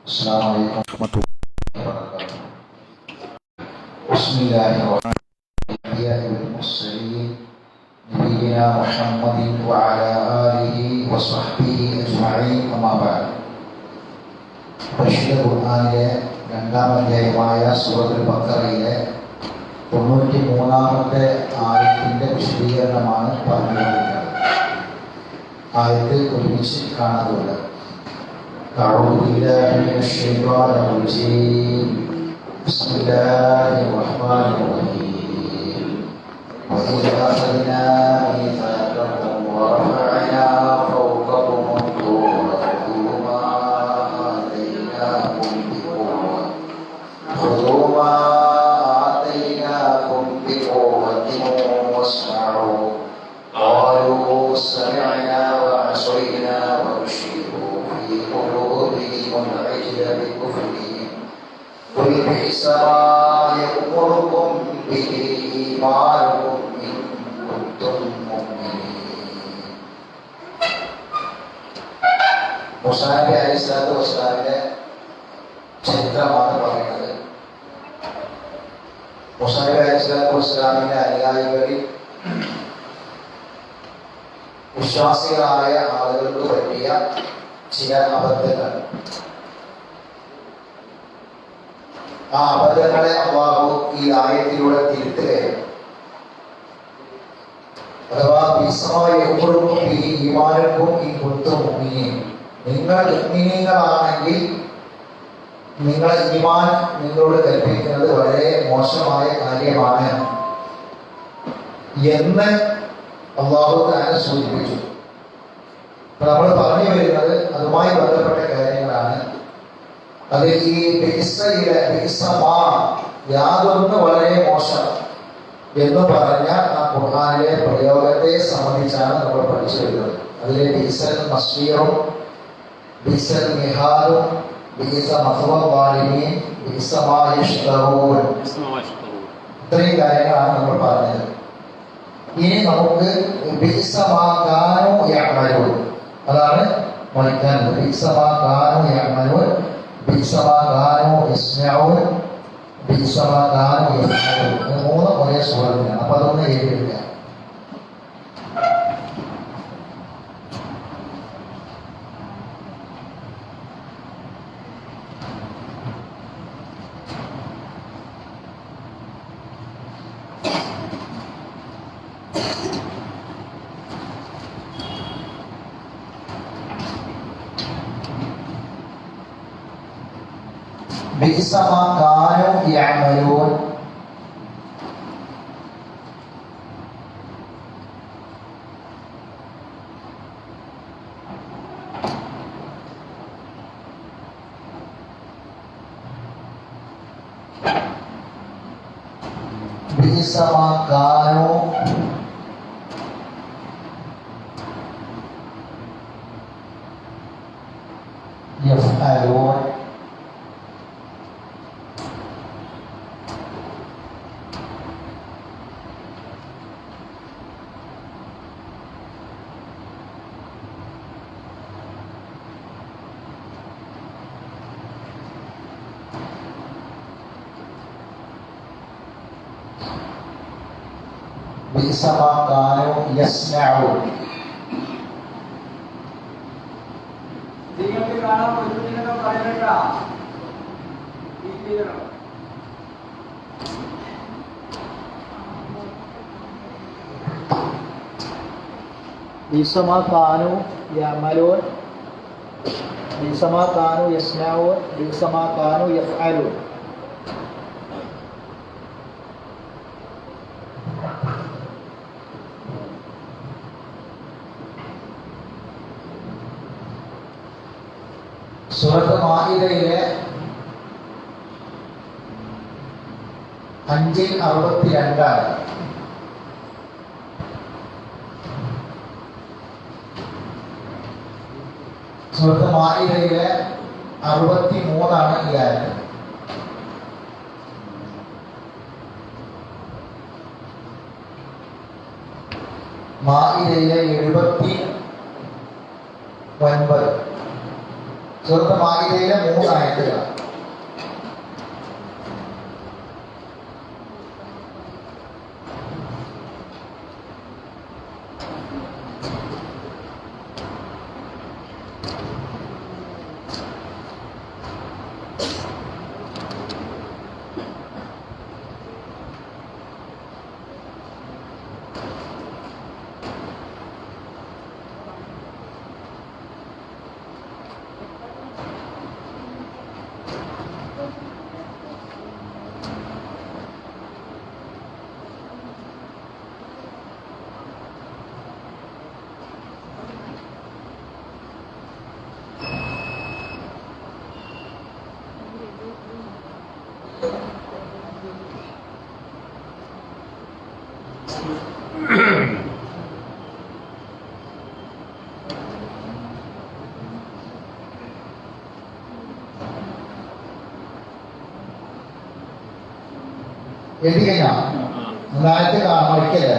السلام عليكم ورحمة الله وبركاته. بسم الله الرحمن الرحيم. المرسلين نبينا محمد وعلى آله وصحبه أجمعين. أما بعد. പരിശുദ്ധ ഖുർആനിലെ രണ്ടാം അധ്യായമായ സൂറത്തുൽ ബഖറയിലെ 93-ാമത്തെ ആയത്തിന്റെ വിശദീകരണമാണ് പറഞ്ഞുകൊണ്ടിരിക്കുന്നത്. ആയത്ത് ഒരുമിച്ച് കാണാറുണ്ട്. أعوذ بالله من الشيطان الرجيم. بسم الله الرحمن الرحيم. وإذ أخذنا ميثاقكم ورفعنا فوقكم الطور خذوا ما آتيناكم بقوة واسمعوا قالوا سمعنا وعصينا وأشركوا في قلوبهم العجل بكفرهم قل بئس ما يأمركم به إيمانكم إن كنتم مؤمنين. മൂസാ നബി അലൈഹിസ്സലാത്തു വസ്സലാമിന്റെ ചരിത്രമാണ് പറയുന്നത്. മൂസാ നബി അലൈഹിസ്സലാത്തു വസ്സലാമിന്റെ അനുയായികളിൽ വിശ്വാസികളായ ആളുകൾക്ക് പറ്റിയ ചില അബദ്ധങ്ങൾ. ആ അബദ്ധങ്ങളെ അല്ലാഹു ഈ ആയത്തിലൂടെ തിരുത്തുകയാണ്. അഥവാ നിങ്ങൾ മുഅ്മിനീങ്ങളാണെങ്കിൽ നിങ്ങളെ ഈമാൻ നിങ്ങളോട് കൽപ്പിക്കുന്നത് വളരെ മോശമായ കാര്യമാണ് എന്ന് അല്ലാഹു തആല സൂചിപ്പിച്ചു. നമ്മൾ പറഞ്ഞു വരുന്നത് അതുമായി ബന്ധപ്പെട്ട കാര്യങ്ങളാണ്. അത് ഈ യാതൊന്ന് വളരെ മോശം എന്ന് പറഞ്ഞ ആ ഖുർആനിലെ പ്രയോഗത്തെ സംബന്ധിച്ചാണ് നമ്മൾ പഠിച്ചു വരുന്നത്. അതിലെ ബിഇസൽ മസ്വീറും ബിഇസൽ മിഹാദും ബിഇസ മസ്വൽ വാലിമീൻ ബിഇസ മാ യശ്തറൂൻ, ഇത്രയും കാര്യങ്ങളാണ് നമ്മൾ പറഞ്ഞത്. ഇനി നമുക്ക് ബിഇസ മാ കാനൂ യഅമലൂൻ, അതാണ് പഠിക്കാനുള്ളത്. ബിഇസ മാ കാനൂ യഅമലൂൻ, ബിഇസ മാ കാനൂ യസ്മഊൻ, ബിഇസ മാ കാനൂ യഫ്അലൂൻ. ഇത് മൂന്ന് ഒരേ സൂറത്തിലാണ്. അപ്പൊ അതൊന്ന് എഴുതിയെടുക്കുക. بئس ما كانوا يعملون. بئس ما كانوا يفعلون. بئس ما كانوا يصنعون. നിങ്ങൾക്ക് കാണാൻ പറ്റുന്നില്ലെന്ന് പറയണ്ട. بئس ما كانوا يعملون بئس ما كانوا يصنعون بئس ما كانوا يفعلون. സൂറത്ത് മാഇദയിലെ 5:62 സൂറത്ത് മാഇദയിലെ 63 ഈ ആയത്ത്. മാഇദയിലെ 79 സൂറത്ത് മാഇദയിലെ 3 ആയത്തുകളാണ്. എഴുതിക്കഴിഞ്ഞാ അതായത് മറിക്കല്ലേ.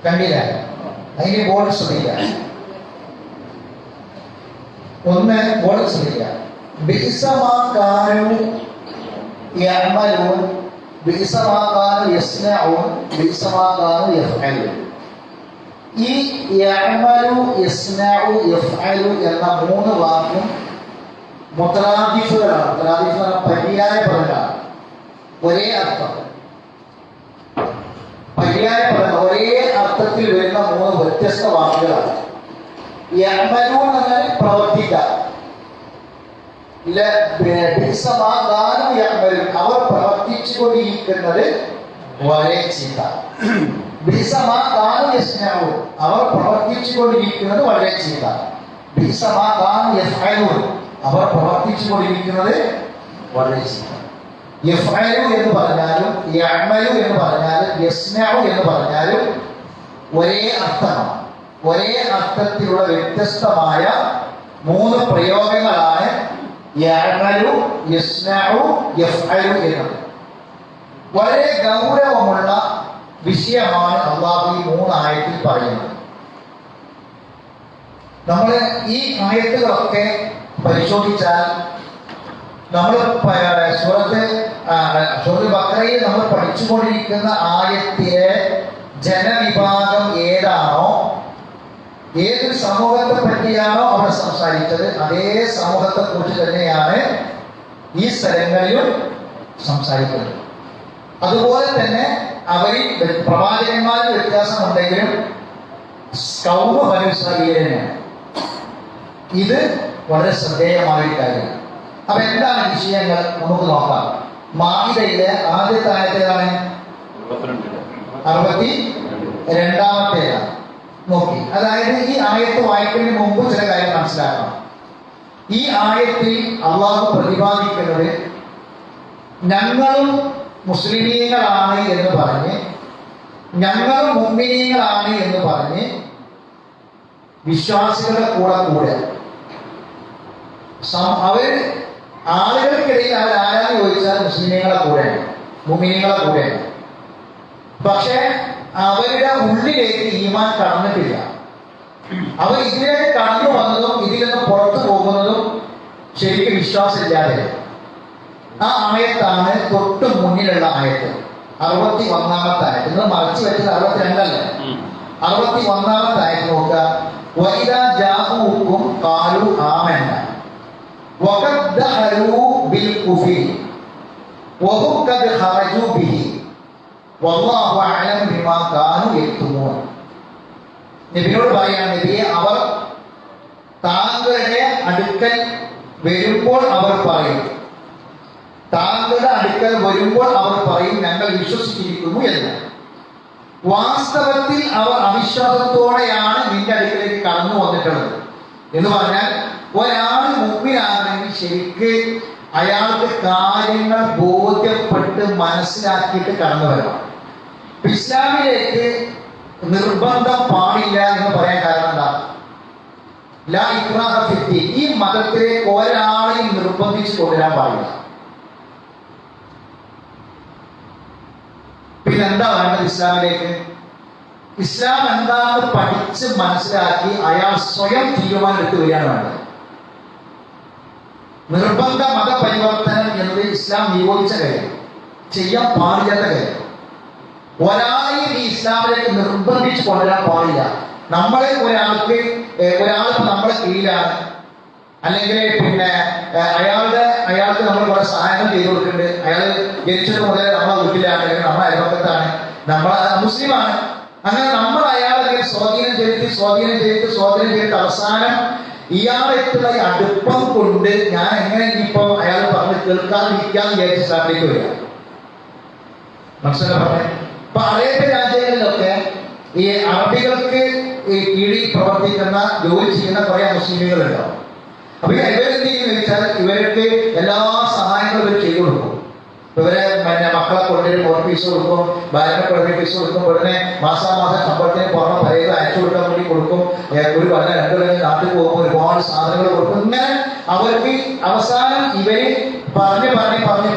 കണ്ടില്ല? അതിന് ബോർഡ് ശ്രദ്ധിക്കുക. ഒന്ന് ബോർഡ് ശ്രദ്ധിക്കുക. ബിഇസമാകാനു യഅമലൂൻ, ബിഇസമാകാനു യസ്നഊൻ, ബിഇസമാകാനു യഫ്അലൂൻ. ഈ യഅമലു, യസ്നഉ, യഫ്അലു എന്ന 3 വാക്കും മുതറാദിഫുകളാണ്. മുതറാദിഫ് എന്ന പര്യായപദങ്ങളാണ്. ഒരേ അർത്ഥം, പര്യായപദങ്ങൾ ഒരേ അർത്ഥത്തിൽ വരുന്ന 3 വ്യത്യസ്ത വാക്കുകളാണ്. യഅമലു എന്നാൽ പ്രവർത്തിക്കുക, അവർ പ്രവർത്തിച്ചുകൊണ്ടിരിക്കുന്നത് വളരെ ചീത്ത. അവർ പ്രവർത്തിച്ചുകൊണ്ടിരിക്കുന്നത് വളരെ ചീത്ത. അവർ പ്രവർത്തിച്ചുകൊണ്ടിരിക്കുന്നത് വളരെ ചീത്ത. യഫ്അലു എന്ന് പറഞ്ഞാലും യഅമലു എന്ന് പറഞ്ഞാലും യസ്നഉ എന്ന് പറഞ്ഞാലും ഒരേ അർത്ഥമാണ്. ഒരേ അർത്ഥത്തിലുള്ള വ്യത്യസ്തമായ 3 പ്രയോഗങ്ങളാണ് യഅമലു, യസ്നഉ, യഫ്അലു എന്നത്. വളരെ ഗൗരവമുള്ള വിഷയമാണ് അല്ലാഹു ഈ 3 ആയത്തിൽ പറയുന്നത്. നമ്മൾ ഈ ആയത്തുകളൊക്കെ പരിശോധിച്ചാൽ നമ്മൾ സൂറത്ത് ബഖറയിൽ നമ്മൾ പഠിച്ചുകൊണ്ടിരിക്കുന്ന ആയത്തിലെ ജനവിഭാഗം ഏതാണോ, ഏതൊരു സമൂഹത്തെ പറ്റിയാണോ അവർ സംസാരിച്ചത്, അതേ സമൂഹത്തെ കുറിച്ച് തന്നെയാണ് ഈ സ്ഥലങ്ങളിലും സംസാരിക്കുന്നത്. അതുപോലെ തന്നെ അവരിൽ പ്രവാചകന്മാരിൽ വ്യത്യാസമുണ്ടെങ്കിലും കൗമ ബനൂ ഇസ്രായീലിന് ഇത് വളരെ ശ്രദ്ധേയമായ ഒരു കാര്യമാണ്. അപ്പൊ എന്താണ് വിഷയങ്ങൾ നമുക്ക് നോക്കാം. മാഇദയിലെ ആദ്യത്തെ ആയത്തേതാണ് 62-ാമത്തേതാണ്. നോക്കി, അതായത് ഈ ആയത്ത് വായിക്കുന്നതിന് മുമ്പ് ചില കാര്യം മനസ്സിലാക്കണം. ഈ ആയത്തിൽ അള്ളാഹു പ്രതിപാദിക്കുന്നത് ഞങ്ങളും മുസ്ലിമീങ്ങളാണ് എന്ന് പറഞ്ഞ്, ഞങ്ങളും മുഅ്മിനീങ്ങളാണ് എന്ന് പറഞ്ഞ് വിശ്വാസികളുടെ കൂടെ അവർ ആളുകൾക്കിടയിൽ അവർ ആരാന്ന് ചോദിച്ചാൽ മുസ്ലിമീങ്ങളെ കൂടെയാണ്, മുഅ്മിനീങ്ങളെ കൂടെയാണ്. പക്ഷെ അവരുടെ ഉള്ളിലേക്ക് ഈമാൻ കടന്നിട്ടില്ല. അവർ ഇതിലേക്ക് കടന്നു വന്നതും ഇതിൽ നിന്ന് പുറത്തു പോകുന്നതും ശരിക്കും വിശ്വാസമില്ലാതെ. ആ ആയത്താണ് തൊട്ട് മുന്നിലുള്ള ആയത്ത്, 61-ാമത്തെ ആയത്ത്. നിങ്ങൾ മറച്ചു വെച്ചത് 62 അല്ല, 61-ാമത്തെ ആയത്ത് നോക്കുക. വഇദാ ജാഊകും ഖാലു ആമന്ന വഖദ് ദഖലൂ ബിൽ കുഫ്രി വഹും ഖദ് ഖറജൂ ബിഹി വല്ലാഹു അഅലം ബിമാ കാനൂ യക്തുമൂൻ. നബിയോട് പറയാൻ, നബിയെ, അവർ താങ്കളുടെ അടുക്കൽ വരുമ്പോൾ അവർ പറയും, താങ്കളുടെ അടുക്കൽ വരുമ്പോൾ അവർ പറയും ഞങ്ങൾ വിശ്വസിച്ചിരിക്കുന്നു എന്ന്. വാസ്തവത്തിൽ അവർ അവിശ്വാസത്തോടെയാണ് നിന്റെ അടുക്കലേക്ക് കടന്നു വന്നിട്ടുള്ളത് എന്ന് പറഞ്ഞാൽ, ഒരാൾ മുമ്പിലാണെങ്കിൽ ശരിക്ക് അയാൾക്ക് കാര്യങ്ങൾ ബോധ്യപ്പെട്ട് മനസ്സിലാക്കിയിട്ട് കടന്നു വരണം. ഇസ്ലാമിലേക്ക് നിർബന്ധം പാടില്ല എന്ന് പറയാൻ കാരണം എന്താ? ലാ ഇക്റാഹ ഫിദ്ദീൻ. ഈ മതത്തിലേക്ക് ഒരാളെയും നിർബന്ധിച്ച് കൊണ്ടുവരാൻ പാടില്ല. പിന്നെ എന്താ വേണ്ടത് ഇസ്ലാമിലേക്ക്? ഇസ്ലാം എന്താണെന്ന് പഠിച്ച് മനസ്സിലാക്കി അയാൾ സ്വയം തീരുമാനം എടുത്ത് വരികയാണ് വേണ്ടത്. നിർബന്ധ മതപരിവർത്തനം എന്നത് ഇസ്ലാം നിരോധിച്ച കാര്യം, ചെയ്യാൻ പാടില്ലാത്ത കാര്യം. ഒരാളെയും ഈ ഇസ്ലാമിലേക്ക് നിർബന്ധിച്ച് കൊണ്ടുവരാൻ പാടില്ല. നമ്മളെ ഒരാൾക്ക് നമ്മുടെ കീഴിലാണ്, അല്ലെങ്കിൽ പിന്നെ അയാൾക്ക് നമ്മൾ കുറെ സഹായങ്ങൾ ചെയ്തു കൊടുക്കുന്നുണ്ട്. അയാൾ ജനിച്ചത് മുതൽ നമ്മളെ വീട്ടിലാണ്, അല്ലെങ്കിൽ നമ്മളെ അയൽപക്കത്താണ്, നമ്മളെ മുസ്ലിമാണ്. അങ്ങനെ നമ്മൾ അയാളെ സ്വാധീനം ചെയ്തിട്ട് അവസാനം ഇയാളെത്തുള്ള ഈ അടുപ്പം കൊണ്ട് ഞാൻ എങ്ങനെ ഇനിയിപ്പോ അയാൾ പറഞ്ഞ് കേൾക്കാതിരിക്കാന്ന് വിചാരിച്ച് ഇസ്ലാമിലേക്ക് വരിക. മനസ്സിലാ പറഞ്ഞേ? ഇപ്പൊ അറേബ്യ രാജ്യങ്ങളിലൊക്കെ ഈ അറബികൾക്ക് ഈ കീഴിൽ പ്രവർത്തിക്കുന്ന ജോലി ചെയ്യുന്ന കുറെ മുസ്ലിമുകളുണ്ടാവും. അപ്പൊ ഇവരെന്ത് ചെയ്യുന്ന വെച്ചാൽ ഇവർക്ക് എല്ലാ സഹായങ്ങളും ഇവർ ചെയ്തു കൊടുക്കും. ഇവരെ മക്കളെ കൊണ്ടൊരു മോർ ഫീസ് കൊടുക്കും, ഭാര്യനെ കൊണ്ടൊരു ഫീസ് കൊടുക്കും, ഉടനെ മാസാമാസം ശമ്പളത്തിന് പുറമെ പലരും അയച്ചു കൊടുക്കാൻ വേണ്ടി കൊടുക്കും. ഒരു കൊല്ലം 2 കൊല്ലം നാട്ടിൽ പോകുമ്പോൾ ഒരുപാട് സാധനങ്ങൾ കൊടുക്കും. ഇങ്ങനെ അവർക്ക് അവസാനം ഇവര്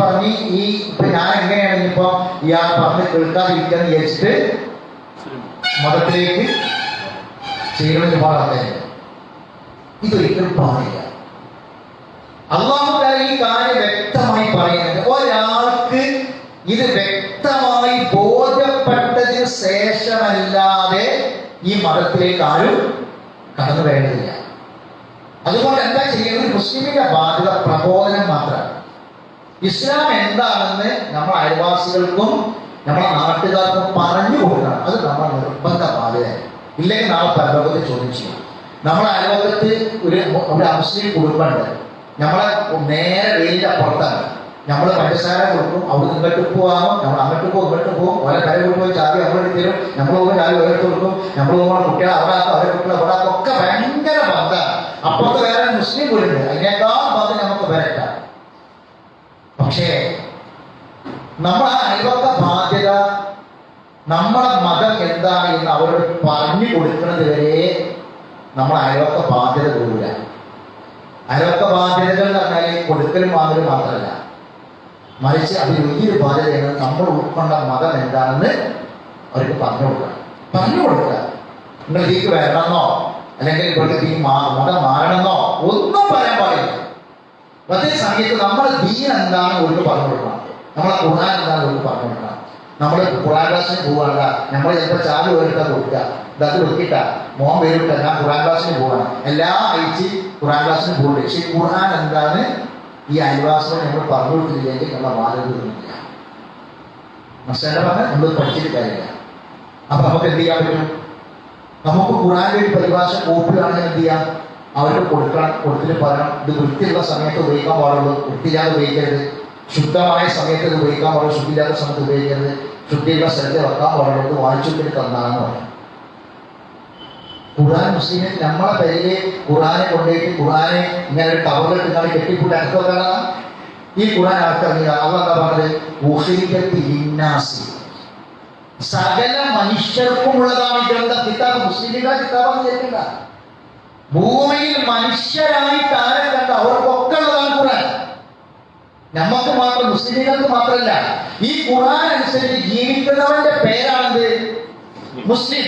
പറഞ്ഞ് ഈ ഇപ്പൊ ഞാൻ എങ്ങനെയാണ് ഇപ്പൊ ഇയാൾ പറഞ്ഞ് കേൾക്കാതിരിക്കാന്ന് വിചാരിച്ചിട്ട് മതത്തിലേക്ക് ചെയ്യണമെന്ന് പാടാതെ. ഇതൊരിക്കലും പാടില്ല. അല്ലാഹു തആല ഈ കാര്യം വ്യക്തമായി പറയുന്നുണ്ട്. ഒരാൾക്ക് ഇത് വ്യക്തമായി ബോധ്യപ്പെട്ടതിന് ശേഷമല്ലാതെ ഈ മതത്തിലേക്ക് ആരും കടന്നു വേണ്ടതില്ല. അതുകൊണ്ട് എന്താ ചെയ്യുന്നത്? മുസ്ലിമിന്റെ ബാധ്യത പ്രബോധനം മാത്രമാണ്. ഇസ്ലാം എന്താണെന്ന് നമ്മൾ അയൽവാസികൾക്കും നമ്മളെ നാട്ടുകാർക്കും പറഞ്ഞു കൊടുക്കണം. അത് നമ്മുടെ നിർബന്ധ ബാധ്യതയാണ്. ഇല്ലെങ്കിൽ നാളെ പരലോകത്ത് ചോദ്യം ചെയ്യും. നമ്മളെ അയൽവക്കത്ത് ഒരു മുസ്ലിം കുടുംബമുണ്ട്. നമ്മളെ നേരെ വെയിലിന്റെ അപ്പുറത്താണ്. നമ്മൾ പഞ്ചസാര കൊടുക്കും, അവിടെ ഇങ്ങോട്ട് പോകാമോ, നമ്മൾ അങ്ങോട്ട് പോകും ഇങ്ങോട്ട് പോകും. ഓരോ കര കൊണ്ടുപോയി ചാവി നമ്മളെടുത്ത് തരും, നമ്മൾ പോകുമ്പോൾ ചാവി ഓരോരുത്തർ കൊടുക്കും. നമ്മൾ പോകുമ്പോൾ കുട്ടികളെ അവിടെ ആക്കും, അവരെ കുട്ടികളെ അവിടെ ആക്കും. ഒക്കെ ഭയങ്കര ബന്ധമാണ്. അപ്പുറത്ത് വേറെ മുസ്ലിം വീടുണ്ട്, അതിനേക്കാൾ ബന്ധം നമുക്ക് വരട്ടാം. പക്ഷേ നമ്മളെ അയൽവക്ക ബാധ്യത, നമ്മളെ മതം എന്താണ് എന്ന് അവരോട് പറഞ്ഞു കൊടുക്കുന്നത് വരെ നമ്മളെ അയൽവക്ക ബാധ്യത കൂടില്ല. അയൽവക്ക ബാധ്യതകൾ എന്ന് പറഞ്ഞാൽ കൊടുക്കലും വാങ്ങലും മാത്രമല്ല, മറിച്ച് അതിൽ വലിയൊരു ബാധ്യതയാണ് നമ്മൾ ഉൾക്കൊണ്ട മതം എന്താണെന്ന് അവർക്ക് പറഞ്ഞു കൊടുക്കുക. നിങ്ങൾ ഇതിലേക്ക് വരണമെന്നോ അല്ലെങ്കിൽ ഇവർക്ക് ഈ മതം മാറണമെന്നോ ഒന്നും പറയാൻ പാടില്ല. അതേ സമയത്ത് നമ്മുടെ ദീൻ എന്താണ് അവർക്ക് പറഞ്ഞു കൊടുക്കണം, നമ്മളെ ഖുർആൻ എന്താണ് അവർക്ക് പറഞ്ഞു കൊടുക്കണം. നമ്മൾ ഖുർആൻ ക്ലാസ്സിന് പോവാണ്ട, നമ്മൾ ചിലപ്പോൾ ചാല് വേറിട്ടാ കൊടുക്കുക, ഇതത് വെക്കിട്ട മോൻ വേറിട്ട ഞാൻ ഖുർആൻ ക്ലാസ്സിന് പോവാണ്, എല്ലാ ആഴ്ച ഖുർആൻ ക്ലാസ്സിന് പോകുന്നുണ്ട്. പക്ഷെ ഖുർആൻ എന്താണ് ഈ അയൽവാസികളെ നമ്മൾ പറഞ്ഞു കൊടുത്തില്ലെങ്കിൽ നമ്മളെ ബാധ്യതയൊന്നുമില്ല. മനസ്സിലാ പറഞ്ഞാൽ നമ്മൾ പഠിച്ചിട്ട് കാര്യമില്ല. അപ്പൊ നമുക്ക് എന്ത് ചെയ്യാൻ പറ്റും? നമുക്ക് ഖുർആന്റെ ഒരു പരിഭാഷ കോപ്പിയാണെങ്കിൽ എന്ത് ചെയ്യാം? അവർക്ക് കൊടുത്തിട്ട് പറയണം, ഇത് വൃത്തിയുള്ള സമയത്ത് ഉപയോഗിക്കാൻ പാടുള്ളൂ, വൃത്തിയില്ലാതെ ഉപയോഗിക്കരുത്. ശുദ്ധമായ സമയത്ത് ഇത് ഉപയോഗിക്കാൻ പാടുള്ളൂ, ശുദ്ധിയില്ലാത്ത സമയത്ത് ഉപയോഗിക്കരുത്. ശുദ്ധിയുള്ള സ്ഥലത്ത് വെക്കാൻ പാടുള്ളൂ, ഇത് വായിച്ചിട്ട് തന്നാണെന്ന് പറയും. ഖുർആൻ മുസ്ലിം നമ്മളെ പേരില് ഖുർആനെ കൊണ്ടുപോയിട്ട് ഖുർആനെ ഇങ്ങനെ ഒരു കവറിൽ ഇട്ടാൽ കെട്ടിക്കൂട്ടി അടുത്തൊക്കെ ഈ ഖുർആൻ ആൾക്കാർ അള്ളാഹ് പറഞ്ഞത് സകല മനുഷ്യർക്കുമുള്ളതാണ് ഈ ഗ്രന്ഥം. കിതാബ് മുസ്ലിമിന്റെ കിതാബാണ് കേൾക്കണ്ട. ഭൂമിയിൽ മനുഷ്യരായിട്ട് ആരെ കണ്ട അവർക്കൊക്കെ ഉള്ളതാണ് ഖുർആൻ. നമുക്ക് മാത്രം, മുസ്ലിമുകൾക്ക് മാത്രമല്ല. ഈ ഖുർആൻ അനുസരിച്ച് ജീവിക്കുന്നവന്റെ പേരാണെന്ത്? മുസ്ലിം.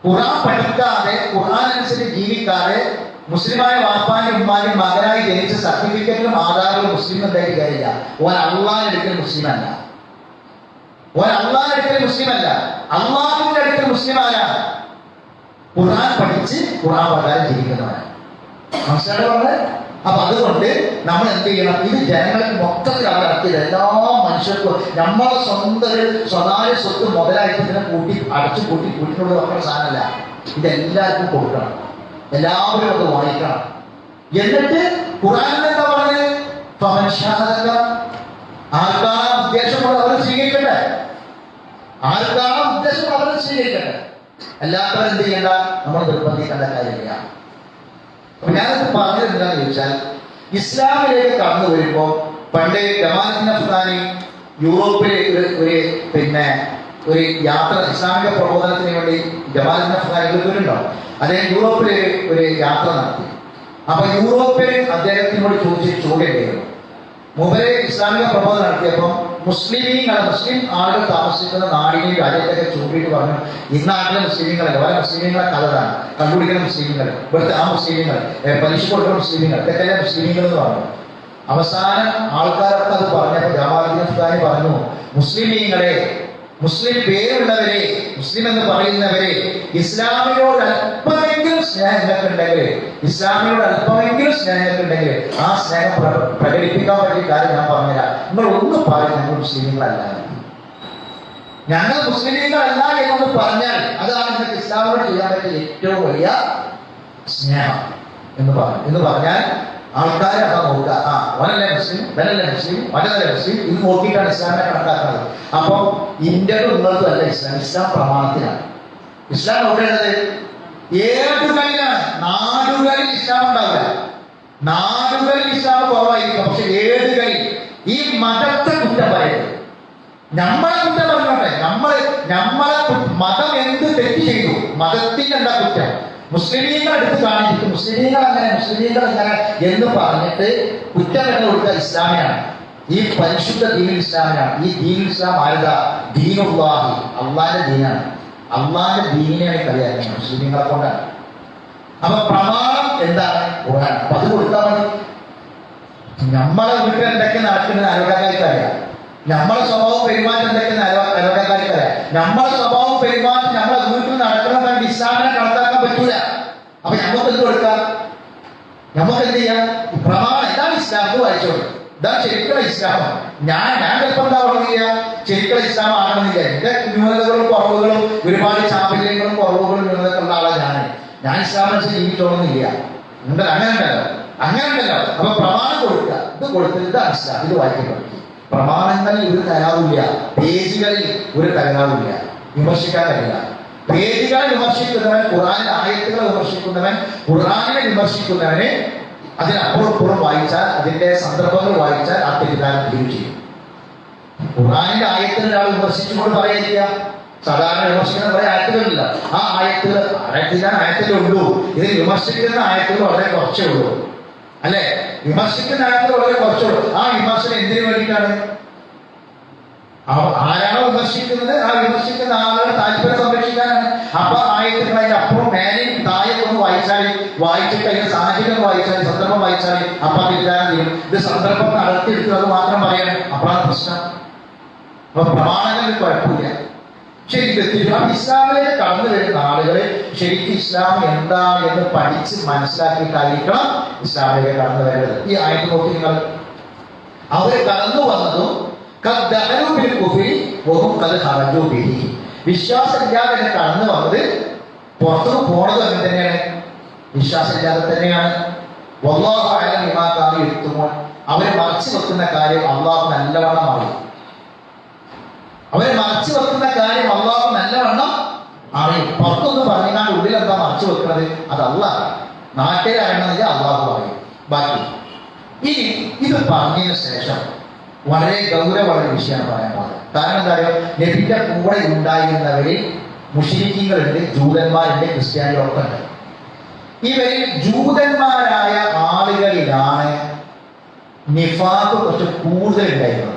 ഖുർആൻ പഠിക്കാതെ, ഖുർആൻ അനുസരിച്ച് ജീവിക്കാതെ മുസ്ലിമായ വാപ്പാനും ഉമ്മാനും മകനായി ജനിച്ച സർട്ടിഫിക്കറ്റിലും ആധാരവും മുസ്ലിം എന്തായിട്ട് കാര്യമില്ല. ഓൻ അള്ളാഹിന്റെ അടുക്കൽ മുസ്ലിമല്ല. അള്ളാഹുവിന്റെ അടുക്കൽ മുസ്ലിം ആരാണ്? ഖുർആൻ പഠിച്ച് ഖുർആൻ പ്രകാരം ജീവിക്കുന്നവരാണ്. മനസ്സിലാവുന്നത്? അപ്പൊ അതുകൊണ്ട് നമ്മൾ എന്ത് ചെയ്യണം? ഇത് ജനങ്ങൾക്ക് മൊത്തത്തിൽ അവരിറക്കിയത് എല്ലാ മനുഷ്യർക്കും നമ്മളെ സ്വകാര്യ സ്വത്ത് മുതലായിട്ട് ഇതിനെ അടച്ചു കൂട്ടിനുള്ള വെക്കുന്ന സാധനമല്ല. ഇതെല്ലാവർക്കും കൊടുക്കണം. എല്ലാവരും അത് വായിക്കണം. എന്നിട്ട് ഖുർആനിൽ എന്താ പറഞ്ഞത്? ആർക്കാണ് ഉദ്ദേശമുള്ള അവർ സ്വീകരിക്കട്ടെ, ആർക്കാണ് ഉദ്ദേശമുള്ള അവർ സ്വീകരിക്കട്ടെ, അല്ലാത്തവർ എന്ത് ചെയ്യണ്ട, നമ്മൾ നിർബന്ധിക്കേണ്ട കാര്യമില്ല. അപ്പൊ ഞാനത് പറഞ്ഞത് എന്താണെന്ന് ചോദിച്ചാൽ, ഇസ്ലാമിലേക്ക് കടന്നു വരുമ്പോൾ പണ്ട് ജമാഅത്തുൽ അഫ്ഗാനി യൂറോപ്പിലെ ഒരു യാത്ര, ഇസ്ലാമിക പ്രബോധനത്തിന് വേണ്ടി ജമാഅത്തുൽ അഫ്ഗാനി വരുന്നുണ്ടോ, അദ്ദേഹം യൂറോപ്പിലെ ഒരു യാത്ര നടത്തി. അപ്പൊ യൂറോപ്പിൽ അദ്ദേഹത്തിനോട് ചോദിച്ച ചോദ്യം ചെയ്യുന്നു. മൂവരെ ഇസ്ലാമിക പ്രബോധനം നടത്തിയപ്പോൾ മുസ്ലിം ആളുകൾ താമസിക്കുന്ന നാടിനെയും രാജ്യത്തൊക്കെ ചൂണ്ടിയിട്ട് പറഞ്ഞു, ഇന്നാട്ടിലെ മുസ്ലിങ്ങളല്ല, പല മുസ്ലിങ്ങളെ കലതാണ്, കണ്ടുപിടിക്കുന്ന മുസ്ലിങ്ങൾ, ഇവിടുത്തെ ആ മുസ്ലിങ്ങൾ, പലിശ കൊടുക്കുന്ന മുസ്ലിങ്ങൾ, ഇതൊക്കെ മുസ്ലിങ്ങൾ എന്ന് പറഞ്ഞു. അവസാനം ആൾക്കാരൊക്കെ അത് പറഞ്ഞപ്പോൾ ജമാഅത്തുൽ അഫ്ഗാനി പറഞ്ഞു, മുസ്ലിമീങ്ങളെ, മുസ്ലിം പേരുള്ളവരെ, മുസ്ലിം എന്ന് പറയുന്നവരെ, ഇസ്ലാമിനോട് അല്പമെങ്കിലും സ്നേഹങ്ങളുണ്ടെങ്കിൽ, ഇസ്ലാമിനോട് അല്പമെങ്കിലും സ്നേഹങ്ങളുണ്ടെങ്കിൽ ആ സ്നേഹം പ്രകടിപ്പിക്കാൻ പറ്റിയ കാര്യം ഞാൻ പറഞ്ഞുതരാം. നിങ്ങൾ ഒന്നും പറയും ഞങ്ങൾ മുസ്ലിങ്ങളല്ല, ഞങ്ങൾ മുസ്ലിങ്ങളല്ല എന്നൊന്ന് പറഞ്ഞാൽ അതാണ് നിങ്ങൾക്ക് ഇസ്ലാമിനോട് ചെയ്യാൻ പറ്റിയ ഏറ്റവും വലിയ സ്നേഹം എന്ന് പറഞ്ഞാൽ ആൾക്കാരെ അതാ നോക്കുക. വനല്ലേ മുസ്ലിം, വനല്ലേ മുസ്ലിം, വനല്ലേ മുസ്ലിം, ഇത് നോക്കിയിട്ടാണ് ഇസ്ലാമിനെ കണക്കാക്കുന്നത്. അപ്പൊ ഇന്ത്യയുടെ ഉള്ളതും അല്ല ഇസ്ലാം, ഇസ്ലാം പ്രമാണത്തിലാണ്. ഇസ്ലാം എവിടെയുള്ളത്? ഏടുകളിലാണ്. നാടുകളിൽ ഇസ്ലാം ഉണ്ടാവില്ല, നാടുകളിൽ ഇസ്ലാം കുറവായിരിക്കും, പക്ഷെ ഏടുകളിൽ ഈ മതത്തെ കുറ്റം പറയരുത്, നമ്മളെ കുറ്റം പറഞ്ഞോട്ടെ. നമ്മളെ മതം എന്ത് തെറ്റ് ചെയ്തു, മതത്തിൽ എന്താ കുറ്റം, മുസ്ലിമീങ്ങൾ എടുത്ത് കാണിച്ചിട്ട് മുസ്ലിമീങ്ങൾ അങ്ങനെ എന്ന് പറഞ്ഞിട്ട് കുറ്റം എന്ന് കൊടുത്ത ഇസ്ലാമിനാണ്, ഈ പരിശുദ്ധ ദീനുൽ ഇസ്ലാമിനാണ്. ഈ ദീനുൽ ഇസ്ലാം ആരുതാ? ദീനുല്ലാഹി, അള്ളാന്റെ ദീനാണ്. അള്ളാന്റെ ദീനിനെയാണ് കളിയാക്കുന്നത് മുസ്ലിമീങ്ങളെ കൊണ്ടാണ്. അപ്പൊ പ്രമാണം എന്താണ്? ഖുർആൻ. അപ്പൊ അത് കൊടുത്താൽ മതി. നമ്മളെ വീട്ടിൽ എന്തൊക്കെ നടക്കുന്നത് അയൽവക്കക്കാർക്കറിയാം, നമ്മളെ സ്വഭാവം പെരുമാറ്റം എന്തൊക്കെയെന്ന് അയൽവക്കക്കാർക്കറിയാം. നമ്മളെ സ്വഭാവം പെരുമാറ്റം നമ്മളെ വീട്ടിൽ നടക്കണം കണ്ട് ഇസ്ലാമിനെ കണക്കാക്കാൻ പറ്റൂല. അപ്പൊ നമുക്ക് എന്ത് കൊടുക്കാം? നമുക്ക് എന്ത് ചെയ്യാം? പ്രമാണം എന്താണ് ഇസ്ലാം വായിച്ചോളൂ, ഇതാണ് ശരിക്കുള്ള ഇസ്ലാം. ഞാൻ ചിലപ്പോൾ എന്താ പറയുക, ശരിക്കുള്ള ഇസ്ലാം ആകണമെന്നില്ല. എന്റെ ന്യൂനതകളും കുറവുകളും ഒരുപാട് ചാപല്യങ്ങളും കുറവുകളും ന്യൂനതകളുള്ള ആളാണ് ഞാൻ ഇസ്ലാമിനെ ജീവിച്ചോളുന്നില്ല. അങ്ങനെ ഉണ്ടല്ലോ. അപ്പൊ പ്രമാണം കൊടുക്കുക, ഇത് കൊടുത്തിട്ട് ഇതാണ് ഇസ്ലാം, ഇത് വായിക്കാൻ പഠിക്കും. പ്രമാണങ്ങളിൽ ഒരു തകരാറില്ല, പേജുകളിൽ ഒരു തകരാറില്ല, വിമർശിക്കാൻ കഴിയില്ല. പേജുകളെ വിമർശിക്കുന്നവൻ, ഖുർആനിലെ ആയത്തുകളെ വിമർശിക്കുന്നവൻ, ഖുർആനിനെ വിമർശിക്കുന്നവന് അതിനപ്പുറപ്പുറം വായിച്ചാൽ, അതിന്റെ സന്ദർഭങ്ങൾ വായിച്ചാൽ ആ തെറ്റിദ്ധാരണ തീരും ചെയ്യും. ഖുർആനിന്റെ ആയത്തുകൾ ഒരാൾ വിമർശിച്ചുകൊണ്ട് പറയാനില്ല. സാധാരണ വിമർശിക്കുന്ന കുറെ ആയത്തുകളില്ല. ആ ആയത്തുകളേ ഉള്ളൂ. ഇത് വിമർശിക്കുന്ന ആയത്തുകൾ വളരെ കുറച്ചേ ഉള്ളൂ, അല്ലെ? വിമർശിക്കുന്ന ആയത്തുകൾ വളരെ കുറച്ചേ ഉള്ളൂ. ആ വിമർശനം എന്തിനു വേണ്ടിയിട്ടാണ്? ആരാണോ വിമർശിക്കുന്നത് ആ വിമർശിക്കുന്ന ആളുകളുടെ താല്പര്യം സംരക്ഷിക്കാനാണ്. അപ്പൊ ആയത്തുകൾ അതിന്റെ അപ്പുറം മേലെയും താഴെയൊന്ന് വായിച്ചിട്ട് അതിന്റെ സാഹചര്യം വായിച്ചാൽ, സന്ദർഭം വായിച്ചാൽ അപ്പൊ തെറ്റിദ്ധാരണ ചെയ്യും. ഇത് സന്ദർഭം നടത്തിയെടുത്ത് അത് മാത്രം പറയണം, അപ്പോഴാണ് പ്രശ്നം. അപ്പൊ പ്രമാണങ്ങളിൽ കുഴപ്പമില്ല. ശരിക്കും ഇസ്ലാമിലേക്ക് കടന്നു വരുന്ന ആളുകളെ ശരിക്കും ഇസ്ലാം എന്താണ് എന്ന് പഠിച്ച് മനസ്സിലാക്കിയിട്ടായിരിക്കണം ഇസ്ലാമിലേക്ക് കടന്നു വരുന്നത്. ഈ ആയത്ത് നോക്കി നിങ്ങൾ, അവര് കടന്നു വന്നതും വിശ്വാസമില്ലാതെ കടന്നു വന്നത്, പുറത്തുനിന്ന് പോണതും അങ്ങനെ തന്നെയാണ്, വിശ്വാസമില്ലാതെ തന്നെയാണ്. അവരെ മറച്ചു വെക്കുന്ന കാര്യം അള്ളാഹു നല്ലവണ്ണം അറിയും. അവരെ മറച്ചു വെക്കുന്ന കാര്യം അള്ളാഹു നല്ലവണ്ണം അറിയും. പുറത്തൊന്നും പറഞ്ഞാൽ ഉള്ളിൽ എന്താ മറച്ചു വെക്കുന്നത് അത് അള്ളാഹ്, നാട്ടുകാരാണെന്നില്ല അള്ളാഹു പറയും. ബാക്കി ഇനി ഇത് പറഞ്ഞതിന് ശേഷം വളരെ ഗൗരവമുള്ള വിഷയമാണ് പറയാൻ പോകുന്നത്. കാരണം എന്താ പറയുക, നബിയുടെ കൂടെ ഉണ്ടായിരുന്നവരിൽ മുശ്രിക്കുകളുണ്ട്, ജൂതന്മാരുണ്ട്, ക്രിസ്ത്യാനികളൊക്കെ ഉണ്ട്. ഇവരിൽ ജൂതന്മാരായ ആളുകളിലാണ് നിഫാഖ് കുറച്ച് കൂടുതൽ ഉണ്ടായിരുന്നത്.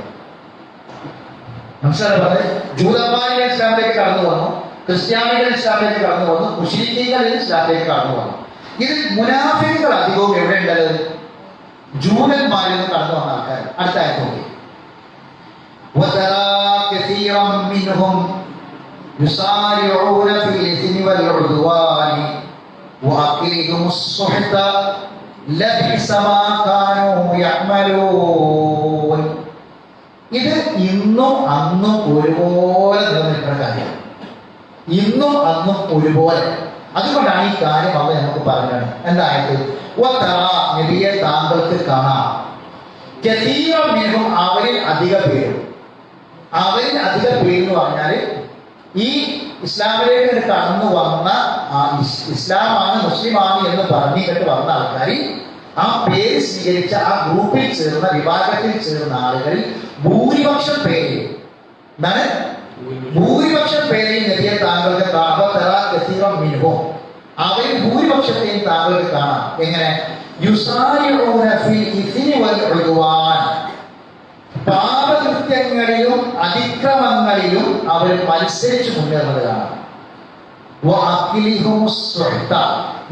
മനസ്സിലായി പറഞ്ഞത്? ജൂതന്മാരിൽ ഇസ്ലാമിലേക്ക് കടന്നു വന്നു, ക്രിസ്ത്യാനികൾ ഇസ്ലാമിലേക്ക് കടന്നു വന്നു, മുശ്രിക്കുകൾ ഇസ്ലാമിലേക്ക് കടന്നു വന്നു. ഇതിൽ മുനാഫിക്കുകൾ അധികവും എവിടെ ഉണ്ടത്? ജൂതന്മാരിൽ നിന്ന് കടന്നു വന്ന ആൾക്കാർ. അടുത്ത ആയത്ത് നോക്കി, وَتَرَى كَثِيرًا مِّنْهُمْ يُسَارِعُونَ فِي الْإِثْمِ وَالْعُدْوَانِ وَأَكْلِهِمُ السُّحْتَ لَبِئْسَ مَا كَانُوا يَعْمَلُونَ. ഇത് ഇന്നും അന്നും ഒരുപോലെ നിലനിൽക്കുന്ന കാര്യമാണ്. ഇന്നും അന്നും ഒരുപോലെ. അതുകൊണ്ടാണ് ഈ കാര്യം അള്ളാഹ് നമുക്ക് പറഞ്ഞത്. എന്തായിട്ട് നബിയെ താങ്കൾക്ക് കാണാം അവരിൽ അധിക പേരും, അവരിൽ അധിക പേര് എന്ന് പറഞ്ഞാൽ ഈ ഇസ്ലാമിലേക്ക് കടന്നു വന്ന ഇസ്ലാമാണ് മുസ്ലിമാണ് എന്ന് പറഞ്ഞിട്ട് വന്ന ആൾക്കാർ ആ പേര് സ്വീകരിച്ച ആ ഗ്രൂപ്പിൽ ചേർന്ന വിഭാഗത്തിൽ ചേർന്ന ആളുകളിൽ ഭൂരിപക്ഷം പേര് എന്താണ്? ഭൂരിപക്ഷം പേരെയും നബിയെ താങ്കൾക്ക് കാണാം. മിനിമം അവരിൽ ഭൂരിപക്ഷത്തെയും താങ്കൾക്ക് കാണാം. എങ്ങനെ? പാപകൃത്യങ്ങളിലും അതിക്രമങ്ങളിലും അവർ മത്സരിച്ച് മുന്നേറുന്നത് കാണാം.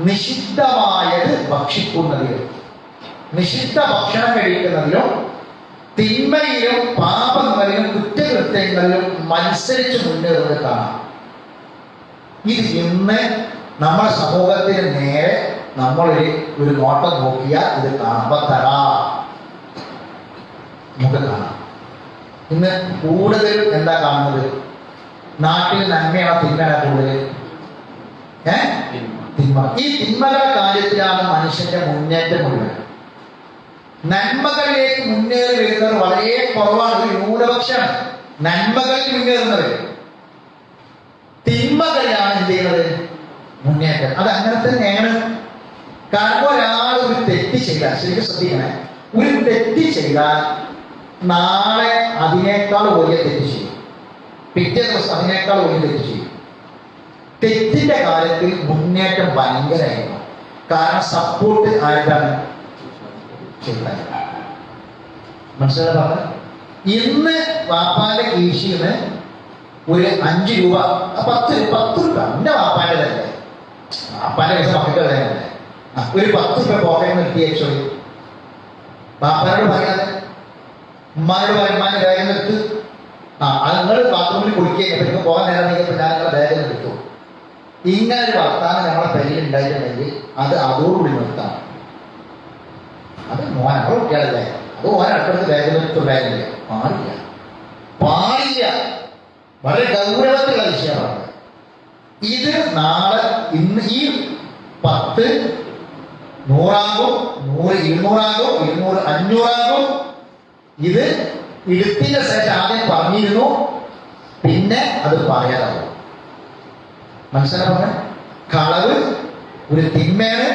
നിഷിദ്ധമായത് ഭക്ഷിക്കുന്നതിലും, നിഷിദ്ധ ഭക്ഷണം കഴിക്കുന്നതിലും, തിന്മയിലും പാപങ്ങളിലും കുറ്റകൃത്യങ്ങളിലും മത്സരിച്ച് മുന്നേറുന്നത് കാണാം. ഇത് ഇന്ന് നമ്മുടെ സമൂഹത്തിന് നേരെ നമ്മളൊരു നോട്ടം നോക്കിയാൽ ഇത് കാണാം. നമുക്ക് കാണാം. ഇന്ന് കൂടുതൽ എന്താ കാണുന്നത്? നാട്ടിൽ നന്മയാണോ തിന്മയാണോ കൂടുതൽ? തിന്മ. ഈ തിന്മകളുടെ കാര്യത്തിലാണ് മനുഷ്യന്റെ മുന്നേറ്റം മുഴുവൻ. നന്മകളിലേക്ക് മുന്നേറി വരുന്നത് വളരെ കുറവാണ്. ഒരു ന്യൂനപക്ഷമാണ് നന്മകളിൽ മുന്നേറുന്നത്. തിന്മകളിലാണ് എന്ത് ചെയ്യുന്നത്? മുന്നേറ്റം. അത് അങ്ങനെ തന്നെയാണ്. കാരണം ഒരാൾ ഒരു തെറ്റ് ചെയ്താൽ, ശരിക്കും ശ്രദ്ധിക്കണേ, ഒരു തെറ്റ് ചെയ്താൽ നാളെ അതിനേക്കാൾ വലിയ തെറ്റ് ചെയ്യും, പിറ്റേ ദിവസം അതിനേക്കാൾ വലിയ തെറ്റ് ചെയ്യും. തെറ്റിന്റെ കാര്യത്തിൽ മുന്നേറ്റം ഭയങ്കരമായിരുന്നു. കാരണം സപ്പോർട്ട് ആയിട്ടാണ് മനസ്സിലായി പറഞ്ഞ. ഇന്ന് വാപ്പാന്റെ കീശിന്ന് ഒരു 5 രൂപ 10 രൂപ എന്റെ വാപ്പാന്റെ തന്നെ, വാപ്പാന്റെ പൈസ മക്കളുടെ തന്നെ, ഒരു 10 രൂപ പോക്കറ്റ് നിർത്തി ആക്ച്വലി വാപ്പാനോട് പറയാതെ ഉമ്മാനോട് പറയും, ഉമ്മാന്റെ ബാഗിൽ നിർത്ത്, അത് നിങ്ങൾ ബാത്റൂമിൽ കുടിക്കുക, പിന്നെ പോകാൻ നേരം നിങ്ങൾ പിള്ളേരുടെ ബാഗിൽ നിർത്തും. ഇങ്ങനെ ഒരു വർത്താനം നമ്മളെ പെരിയിൽ ഉണ്ടായിട്ടുണ്ടെങ്കിൽ അത് അതോടുകൂടി നിർത്താം. അത് മോൻ അവിടെ കുട്ടികളല്ലേ, അത് മോൻ അടുത്തടുത്ത് ബാഗിൽ നിർത്തുണ്ടായിരുന്നില്ല. പാടില്ല. വളരെ ഗൗരവത്തിലുള്ള വിഷയമാണ് ഇത്. നാളെ ഇന്ന് ഈ 10 100 100 200 200 500 ഇത് എടുത്തിന്റെ ശേഷം ആദ്യം പറഞ്ഞിരുന്നു, പിന്നെ അത് പറയാതാവും. മനസ്സിലാവുന്ന കളവ് ഒരു തിന്മയാണ്.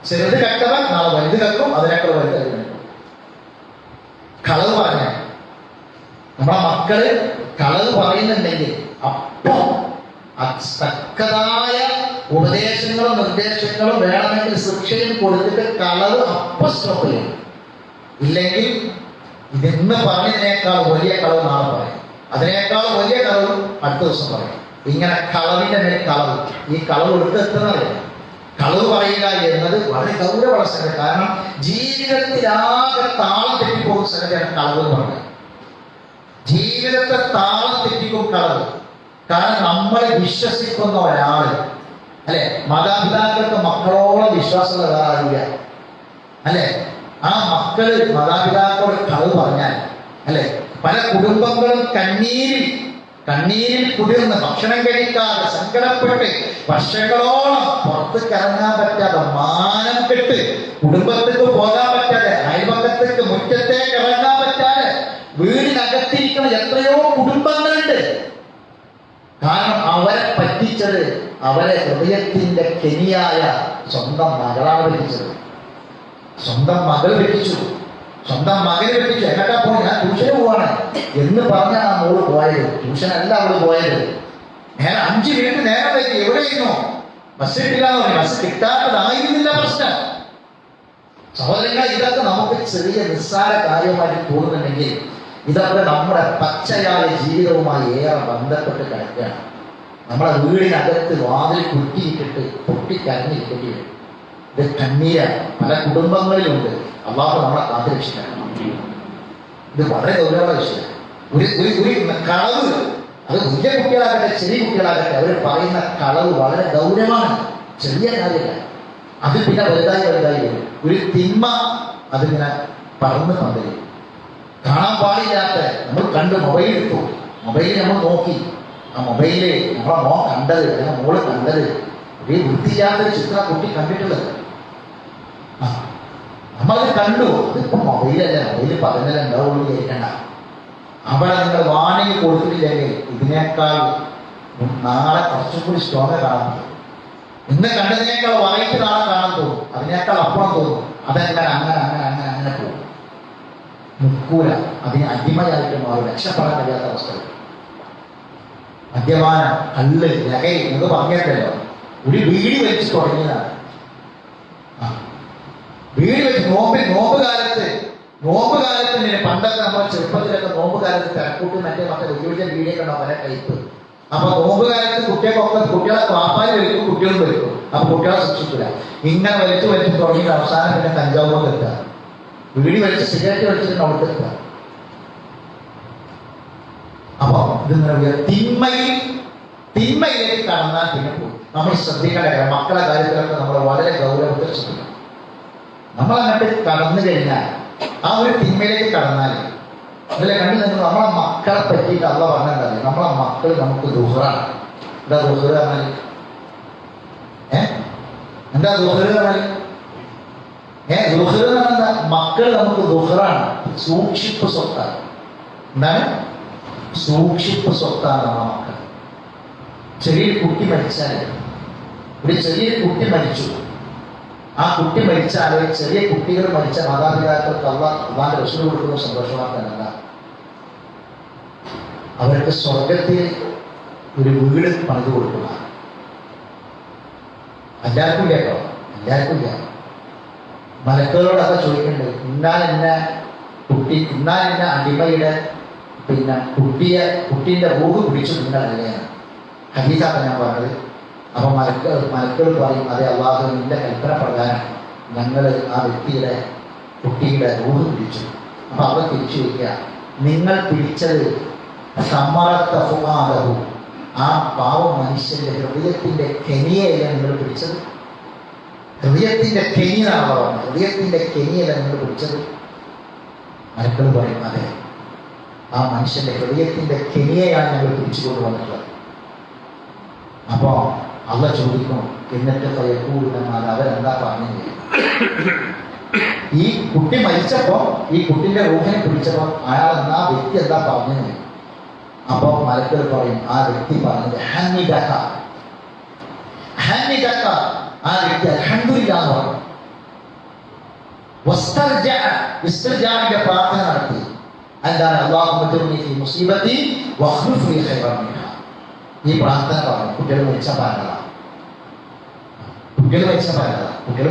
ചെറുത് കട്ടവൻ നാളെ വലുത് കക്കും, അതിനേക്കാൾ വലുത് കഴിക്കും. കളവ് പറഞ്ഞ നമ്മളെ മക്കള് കളവ് പറയുന്നുണ്ടെങ്കിൽ അപ്പം തക്കതായ ഉപദേശങ്ങളും നിർദ്ദേശങ്ങളും വേണമെങ്കിൽ ശിക്ഷയും കൊടുത്തിട്ട് കളവ് അപ്പം സ്റ്റോപ്പ് ചെയ്യും. ഇല്ലെങ്കിൽ ഇതെന്ന് പറഞ്ഞതിനേക്കാൾ വലിയ കളവ് നാളെ പറയും, അതിനേക്കാൾ വലിയ കളവ് അടുത്ത ദിവസം പറയും. ഇങ്ങനെ കളവിന്റെ മേൽ കളവ്. ഈ കളവ് എടുത്തെത്തുന്നത് കളവ് പറയുക എന്നത് വളരെ ഗൗരവമുള്ള സംഗതി. കാരണം ജീവിതത്തിലാകെ താളം തെറ്റിപ്പോകുന്ന സംഗതിയാണ് കളവ് എന്ന് പറയുന്നത്. ജീവിതത്തെ താളം തെറ്റിക്കും കളവ്. കാരണം നമ്മളെ വിശ്വസിക്കുന്ന ഒരാള്, അല്ലെ, മാതാപിതാക്കൾക്ക് മക്കളോളം വിശ്വാസമുള്ള ഒരാളില്ല, അല്ലെ, ആ മക്കള് മാതാപിതാക്കളോട് കളവ് പറഞ്ഞാൽ, അല്ലെ, പല കുടുംബങ്ങളും കണ്ണീരിൽ കുതിർന്ന് ഭക്ഷണം കഴിക്കാതെ സങ്കടപ്പെട്ട് വർഷങ്ങളോളം പുറത്തേക്ക് ഇറങ്ങാൻ പറ്റാതെ മാനം കെട്ട് കുടുംബത്തേക്ക് പോകാൻ പറ്റാതെ അയൽപക്കത്തേക്ക് മുറ്റത്തേക്ക് ഇറങ്ങാൻ പറ്റാതെ വീടിനകത്തിരിക്കുന്ന എത്രയോ കുടുംബങ്ങളുണ്ട്. കാരണം അവരെ പറ്റിച്ചത് അവരെ ഹൃദയത്തിന്റെ കെനിയായ സ്വന്തം മകളാണ് പറ്റിച്ചത്. സ്വന്തം മകൾ പറ്റിച്ചു, സ്വന്തം മകനെ പറ്റിച്ചു. എങ്ങോട്ടാ പോയി? ഞാൻ ട്യൂഷന് പോവാണ് എന്ന് പറഞ്ഞാണ് ആ മോള് പോയത്. ട്യൂഷനല്ല അവള് പോയത്. നേരെ 5 മിനിറ്റ് നേരം വൈകി. എവിടെയിരുന്നു? ബസ് കിട്ടില്ലാന്ന് പറഞ്ഞു. ബസ് കിട്ടാത്തതായിരുന്നില്ല പ്രശ്നം. സഹോദരങ്ങൾ, ഇതൊക്കെ നമുക്ക് ചെറിയ നിസ്സാര കാര്യമായിട്ട് തോന്നുന്നുണ്ടെങ്കിൽ ഇതൊക്കെ നമ്മുടെ പച്ചയായ ജീവിതവുമായി ഏറെ ബന്ധപ്പെട്ട് കിടക്കുകയാണ്. നമ്മളെ വീടിനകത്ത് വാതിൽ കുറ്റിയിട്ടിട്ട് പൊട്ടിക്കരഞ്ഞിരിക്കേണ്ടി വരും. ഇത് കണ്ണീരാണ്. പല കുടുംബങ്ങളിലുണ്ട്. അള്ളാഹു നമ്മളെ കാത്തുരക്ഷിക്കണം. ഇത് വളരെ ഗൗരവമുള്ള വിഷയമാണ്. ഒരു കളവ്, അത് വലിയ കുട്ടികളാകട്ടെ ചെറിയ കുട്ടികളാകട്ടെ, അവർ പറയുന്ന കളവ് വളരെ ഗൗരവമാണ്, ചെറിയ കാര്യമില്ല. അത് പിന്നെ വലുതായി വരും. ഒരു തിന്മ അതിങ്ങനെ പറന്ന് പന്തലും കാണാൻ പാടില്ലാത്ത നമ്മൾ കണ്ട് മൊബൈൽ എടുത്തു, മൊബൈലിൽ നമ്മൾ നോക്കി, ആ മൊബൈലിൽ നമ്മളെ മോൻ കണ്ടത് അല്ലെങ്കിൽ മോള് കണ്ടത് ഒരു വൃത്തിയില്ലാത്തൊരു ചിത്രം കുട്ടി കണ്ടിട്ടുള്ളത്. ആ നമ്മളത് കണ്ടു. അതിപ്പോ മൊബൈലല്ല, മൊബൈലിൽ പറഞ്ഞാൽ ഉണ്ടാവുള്ളൂ വിചാരിക്കണ്ട. അവിടെ നിങ്ങൾ വാണിംഗ് കൊടുത്തിട്ടില്ലെങ്കിൽ ഇതിനേക്കാൾ നാളെ കുറച്ചും കൂടി സ്ട്രോങ് കാണാൻ പറ്റും. ഇന്ന് കണ്ടതിനേക്കാൾ വറയിട്ട് നാളെ കാണാൻ തോന്നും, അതിനേക്കാൾ അപ്പുറം തോന്നും. അതെങ്ങനെ അങ്ങനെ അങ്ങനെ അങ്ങനെ അങ്ങനെ പോകും, നിൽക്കൂല. അതിന് അടിമയായിട്ട് മാറും, രക്ഷപ്പെടാൻ കഴിയാത്ത അവസ്ഥ. മദ്യപാനം, കള്ള്, ലഹരി എന്ന് പറഞ്ഞിട്ടല്ലോ ഒരു വീട് വെച്ച് തുടങ്ങിയതാണ്. വീട് വെച്ച് നോമ്പ് കാലത്ത് പണ്ടൊക്കെ നമ്മൾ ചെറുപ്പത്തിലൊക്കെ നോമ്പ് കാലത്ത് തിരക്കൂട്ടി മറ്റേ വലിയ വലിയ വീടൊക്കെ ഉണ്ടാവും, പല ടൈപ്പ്. അപ്പൊ നോമ്പ് കാലത്ത് കുട്ടികളെ വാപ്പാല് വലിക്കും, കുട്ടികളും വലിക്കും. അപ്പൊ കുട്ടികളെ സൂക്ഷിക്കില്ല. ഇങ്ങനെ വലിച്ചു തുടങ്ങിയിട്ട് അവസാനം പിന്നെ കഞ്ചാവ് കൊണ്ട് എത്തുക, വീട് വലിച്ച് സിഗരറ്റ് വലിച്ചിട്ട് അവിടെ എത്തുക. അപ്പൊ ഇതിങ്ങനെ തിന്മയിലേക്ക് കടന്നാൽ പിന്നെ പോകും. നമ്മൾ ശ്രദ്ധിക്കേണ്ട കാര്യം, മക്കളെ കാര്യത്തിലൊക്കെ നമ്മൾ വളരെ ഗൗരവത്തിൽ ശ്രദ്ധിക്കണം. നമ്മളങ്ങോട്ട് കടന്നു കഴിഞ്ഞാൽ, ആ ഒരു തിന്മയിലേക്ക് കടന്നാൽ അതിലെ കണ്ടു നിന്ന് നമ്മളെ മക്കളെ പറ്റിയിട്ട് അള്ള പറഞ്ഞിട്ടുണ്ടാവില്ല. നമ്മളെ മക്കൾ നമുക്ക് ദുഹറാണ്. എന്താ ദുഹറ് പറഞ്ഞാൽ? എന്താ ദുഹറ് പറഞ്ഞാൽ? ദുഹറ് എന്ന് പറഞ്ഞാൽ മക്കൾ നമുക്ക് ദുഹറാണ്, സൂക്ഷിപ്പ് സ്വത്താണ്. എന്താണ്? സൂക്ഷിപ്പ് സ്വത്താണ് നമ്മളെ മക്കൾ. ചെറിയൊരു കുട്ടി മരിച്ചാൽ, ചെറിയൊരു കുട്ടി മരിച്ചു, ആ കുട്ടി മരിച്ചാൽ, ചെറിയ കുട്ടികൾ മരിച്ച മാതാപിതാക്കൾക്ക് അള്ളാന്റെ റസൂൽ കൊടുക്കുന്ന സന്തോഷവാർത്തല്ല, അവർക്ക് സ്വർഗത്തിൽ ഒരു വീട് പണിത് കൊടുക്കുക. എല്ലാവർക്കും കേട്ടോ, എല്ലാവർക്കും ഇല്ല. മലക്കുകളോടൊക്കെ ചോദിക്കേണ്ടത്, ഇന്നാലിന്ന അടിമയുടെ കുട്ടീന്റെ റൂഹ് പിടിച്ചു നിങ്ങളല്ലേ ഹദീസാണ് ഞാൻ പറഞ്ഞത്. അപ്പൊ മലക്കുകൾ പറയും, അതെ അള്ളാഹു നിന്റെ കൽപ്പന പ്രകാരം ഞങ്ങൾ ആ കുട്ടിയുടെ റൂഹ് പിടിച്ചു. അപ്പൊ അവർ തിരിച്ചു വയ്ക്കുക, നിങ്ങൾ പിടിച്ചത് സമറത്തഫുമാദഹു, ആ പാവ മനുഷ്യന്റെ ഹൃദയത്തിന്റെ കെനിയല്ല നിങ്ങൾ പിടിച്ചത്. ഹൃദയത്തിന്റെ കെനിയാണ് പറഞ്ഞത്, ഹൃദയത്തിന്റെ കെനിയല്ല നിങ്ങൾ പിടിച്ചത്. മലക്കുകൾ പറയും, അതെ ആ മനുഷ്യന്റെ ഹൃദയത്തിന്റെ കെനിയയാണ് ഞങ്ങൾ പിടിച്ചു കൊണ്ടുവന്നിട്ടുള്ളത്. അപ്പോ അള്ള ചോദിക്കും, എന്നിട്ട് പറയുന്നതിനാൽ അവരെന്താ പറഞ്ഞത്? ഈ കുട്ടി മരിച്ചപ്പോ, ഈ കുട്ടിന്റെ റൂഹിനെ പിടിച്ചപ്പോ അയാൾ ആ വ്യക്തി എന്താ പറഞ്ഞത്? അപ്പൊ മലക്കുകൾ പറയും, ആ വ്യക്തി പറഞ്ഞത് ഹന്നിദക, ആ വ്യക്തി അൽഹംദുലില്ലാഹ് എന്ന് പറഞ്ഞു. ഇസ്തിർജാഇന്റെ പ്രാർത്ഥന നടത്തി. എന്താണ്? അല്ലാഹുമ്മ ജുർനി ഫീ മുസീബതി വഖ്ലുഫ് ലീ ഖൈറൻ മിൻഹാ. ഈ പ്രാർത്ഥന പറഞ്ഞു. കുട്ടികൾ മരിച്ചാൽ പറഞ്ഞതാണ്, കുട്ടികൾ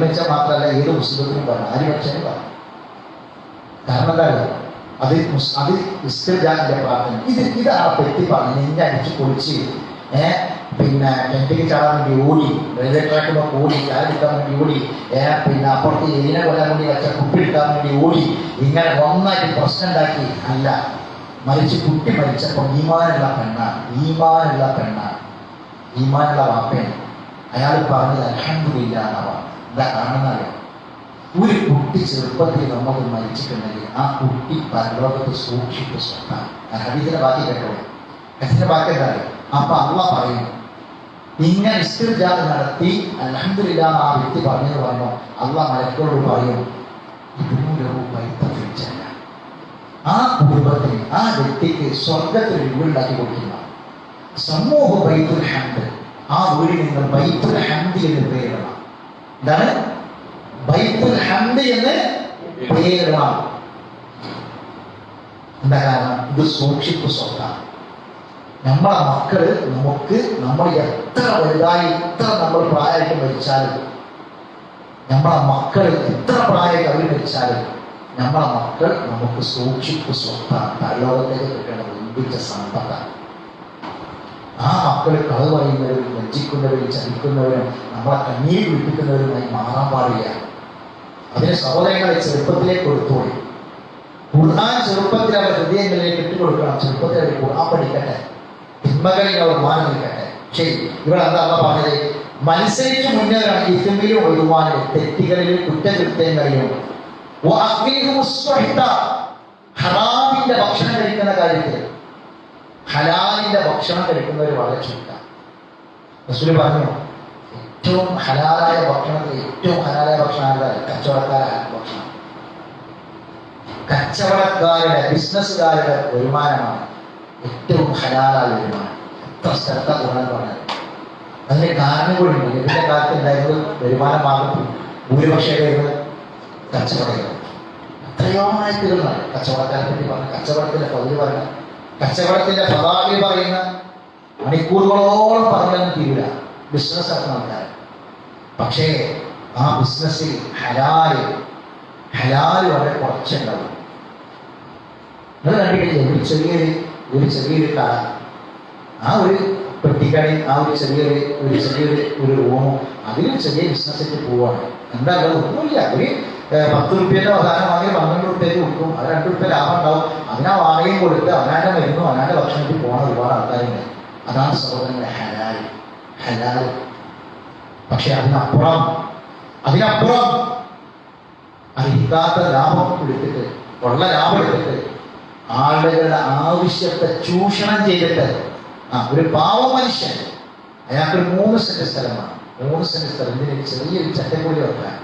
മരിച്ചാൽ മാത്രമല്ല, ഏത് മുസ്ലിമത്തിനും പറഞ്ഞു, ആര് മരിച്ചാലും പറഞ്ഞു. കാരണം എന്താണ്? അത് ഇസ്തിർജാഇന്റെ പ്രാർത്ഥന. ഇത് ആ വ്യക്തി പറഞ്ഞു, നെഞ്ഞ് അടിച്ച് പൊളിച്ച് ടെന്റിക്ക് ചാടാൻ വേണ്ടി ഓടി, റെയിൽവേ ട്രാക്കിലോ ഓടി, ചാടിക്കാൻ വേണ്ടി ഓടി, അപ്പുറത്ത് എലിനെ കൊല്ലാൻ വേണ്ടി വെച്ച കുപ്പി എടുക്കാൻ വേണ്ടി ഓടി, ഇങ്ങനെ ഒന്നായിട്ട് പ്രശ്നം ഉണ്ടാക്കി അല്ല. മരിച്ച് കുട്ടി മരിച്ചപ്പോൾ ഈമാനുള്ള വാപ്പയാണ്. അയാൾ പറഞ്ഞത് അൽഹംദുലില്ലാഹ് എന്നാണ്. എന്താ കാണുന്നല്ലോ, ഒരു കുട്ടി ചെറുപ്പത്തിൽ നമുക്ക് മരിച്ചിട്ടുണ്ടെങ്കിൽ ആ കുട്ടി പരലോകത്ത് സൂക്ഷിപ്പ് സ്വത്താണ്. ഹദീസിന്റെ ബാക്കി കേട്ടോ, ഹദീസിന്റെ ബാക്കി എന്താണ്? അപ്പൊ അള്ളാഹ് പറയും, ഇങ്ങനെ ഇസ്തിർജാ നടത്തി അൽഹംദുലില്ലാഹ് ആ വ്യക്തി പറഞ്ഞെന്ന് പറയുമ്പോൾ അള്ളാഹ് മലക്കുകളോട് പറയും, ആ കുടുംബത്തിന്, ആ വ്യക്തിക്ക് സ്വർഗത്തിൽ വീടുണ്ടാക്കി കൊടുക്കുന്ന സമൂഹ ബൈത്തുൽ ഹംദ്, ആ വീടിൽ നിങ്ങൾ ബൈത്തുൽ ഹംദ് എന്ന് പേരിടണം. എന്താണ്? ബൈത്തുൽ ഹംദ് എന്ന് പേരിടണം. എന്താ കാരണം? ഇത് സൂക്ഷിപ്പ് സ്വത്താണ്. നമ്മളെ മക്കള് നമ്മൾ എത്ര വലുതായി, എത്ര നമ്മൾ പ്രായമായിട്ട് മരിച്ചാലും, നമ്മളെ മക്കൾ എത്ര പ്രായമായിട്ട് അവർ മരിച്ചാലും, നമ്മളെ മക്കൾ നമുക്ക് സൂക്ഷിപ്പ് സ്വത്താണ്. പരലോകത്തേക്ക് കിട്ടേണ്ട വമ്പിച്ച സമ്പത്താണ്. ആ മക്കൾ കളവ് പറയുന്നവരും, ലജ്ജിക്കുന്നവരും, ചതിക്കുന്നവരും, നമ്മളെ കണ്ണീര് പിടിപ്പിക്കുന്നവരുമായി മാറാൻ പാടില്ല. അതിന് സഹോദരങ്ങളെ ചെറുപ്പത്തിലേക്ക് കൊടുത്തോളി. ഖുർആൻ ചെറുപ്പത്തിൽ അവർ ഹൃദയങ്ങളിലേക്ക് ഇട്ടുകൊടുക്കണം. ചെറുപ്പത്തിൽ അവർ ഖുർആൻ പഠിക്കട്ടെ, തിന്മകളിൽ അവർ മാറി നിൽക്കട്ടെ. ശരി, ഇവിടെ എന്താ പറഞ്ഞത്? മത്സരിച്ച് മുന്നേറാണ് ഇസ്മിലും ഒഴുകുവാനും, തെറ്റുകളിലും കുറ്റകൃത്യങ്ങളിലും, ഹറാമിന്റെ ഭക്ഷണം കഴിക്കുന്ന കാര്യത്തിൽ ഹലാലിന്റെ ഭക്ഷണം കഴിക്കുന്നവർ വളരെ ചുരുക്കം. റസൂൽ പറഞ്ഞു ഏറ്റവും ഹലാലായ ഭക്ഷണത്തിൽ ഏറ്റവും ഹലാലായ ഭക്ഷണം ആരുടെ? കച്ചവടക്കാരായ ഭക്ഷണം. കച്ചവടക്കാരുടെ ബിസിനസ്സുകാരുടെ വരുമാനമാണ് ഏറ്റവും ഹലാലായ വരുമാനം. എത്ര സ്ഥലത്ത ഗുണം പറഞ്ഞത്. അതിന് കാരണം കൂടി ഉണ്ട്. ഇതിന്റെ കാലത്ത് ഉണ്ടായിരുന്നത് വരുമാന മാർഗം ഭൂരിപക്ഷം കച്ചവടങ്ങൾ. എത്രയോ ആയിട്ടുള്ളതാണ് കച്ചവടക്കാരെ പറ്റി പറഞ്ഞ, കച്ചവടത്തിന്റെ പകുതി പറഞ്ഞ, കച്ചവടത്തിന്റെ പതാകി പറയുന്ന, മണിക്കൂറുകളോളം പറഞ്ഞാലും തീരില്ല ബിസിനസ് നടത്തുന്ന ആൾക്കാർ. പക്ഷേ ആ ബിസിനസ്സിൽ ഹലാല് വളരെ കുറച്ചുണ്ടാവും. നിങ്ങൾ കണ്ടിട്ടില്ലേ ഒരു ചെറിയൊരു കട, ആ ഒരു പെട്ടിക്കടയിൽ ആ ഒരു ചെറിയൊരു റൂമും അതിലും ചെറിയ ബിസിനസ്സിലേക്ക് പോവാണ്. എന്താ ഒന്നുമില്ല. ഒരു 10 റുപ്യന്റെ സാധനം വാങ്ങി 12 റുപ്യക്ക് കൊടുക്കും. അത് 2 റുപ്യ ലാഭം ഉണ്ടാവും. അതിനാ വാടകയും കൊടുത്ത് അവനാന്റെ മരുന്നും അവനാന്റെ ഭക്ഷണത്തിൽ പോകണ ഒരുപാട് ആൾക്കാരുണ്ട്. അതാണ് സഹോദരങ്ങളെ ഹലാല്. പക്ഷെ അതിനപ്പുറം അർഹിക്കാത്ത ലാഭം എടുത്തിട്ട്, ഉള്ള ലാഭം എടുത്തിട്ട് ആളുകളുടെ ആവശ്യത്തെ ചൂഷണം ചെയ്തിട്ട് ഒരു പാവ മനുഷ്യൻ, അയാൾക്കൊരു 3 സെന്റ് സ്ഥലമാണ്. 3 സെന്റ് സ്ഥലത്തിന് ചെറിയൊരു ചട്ടക്കൂലി വെക്കാൻ,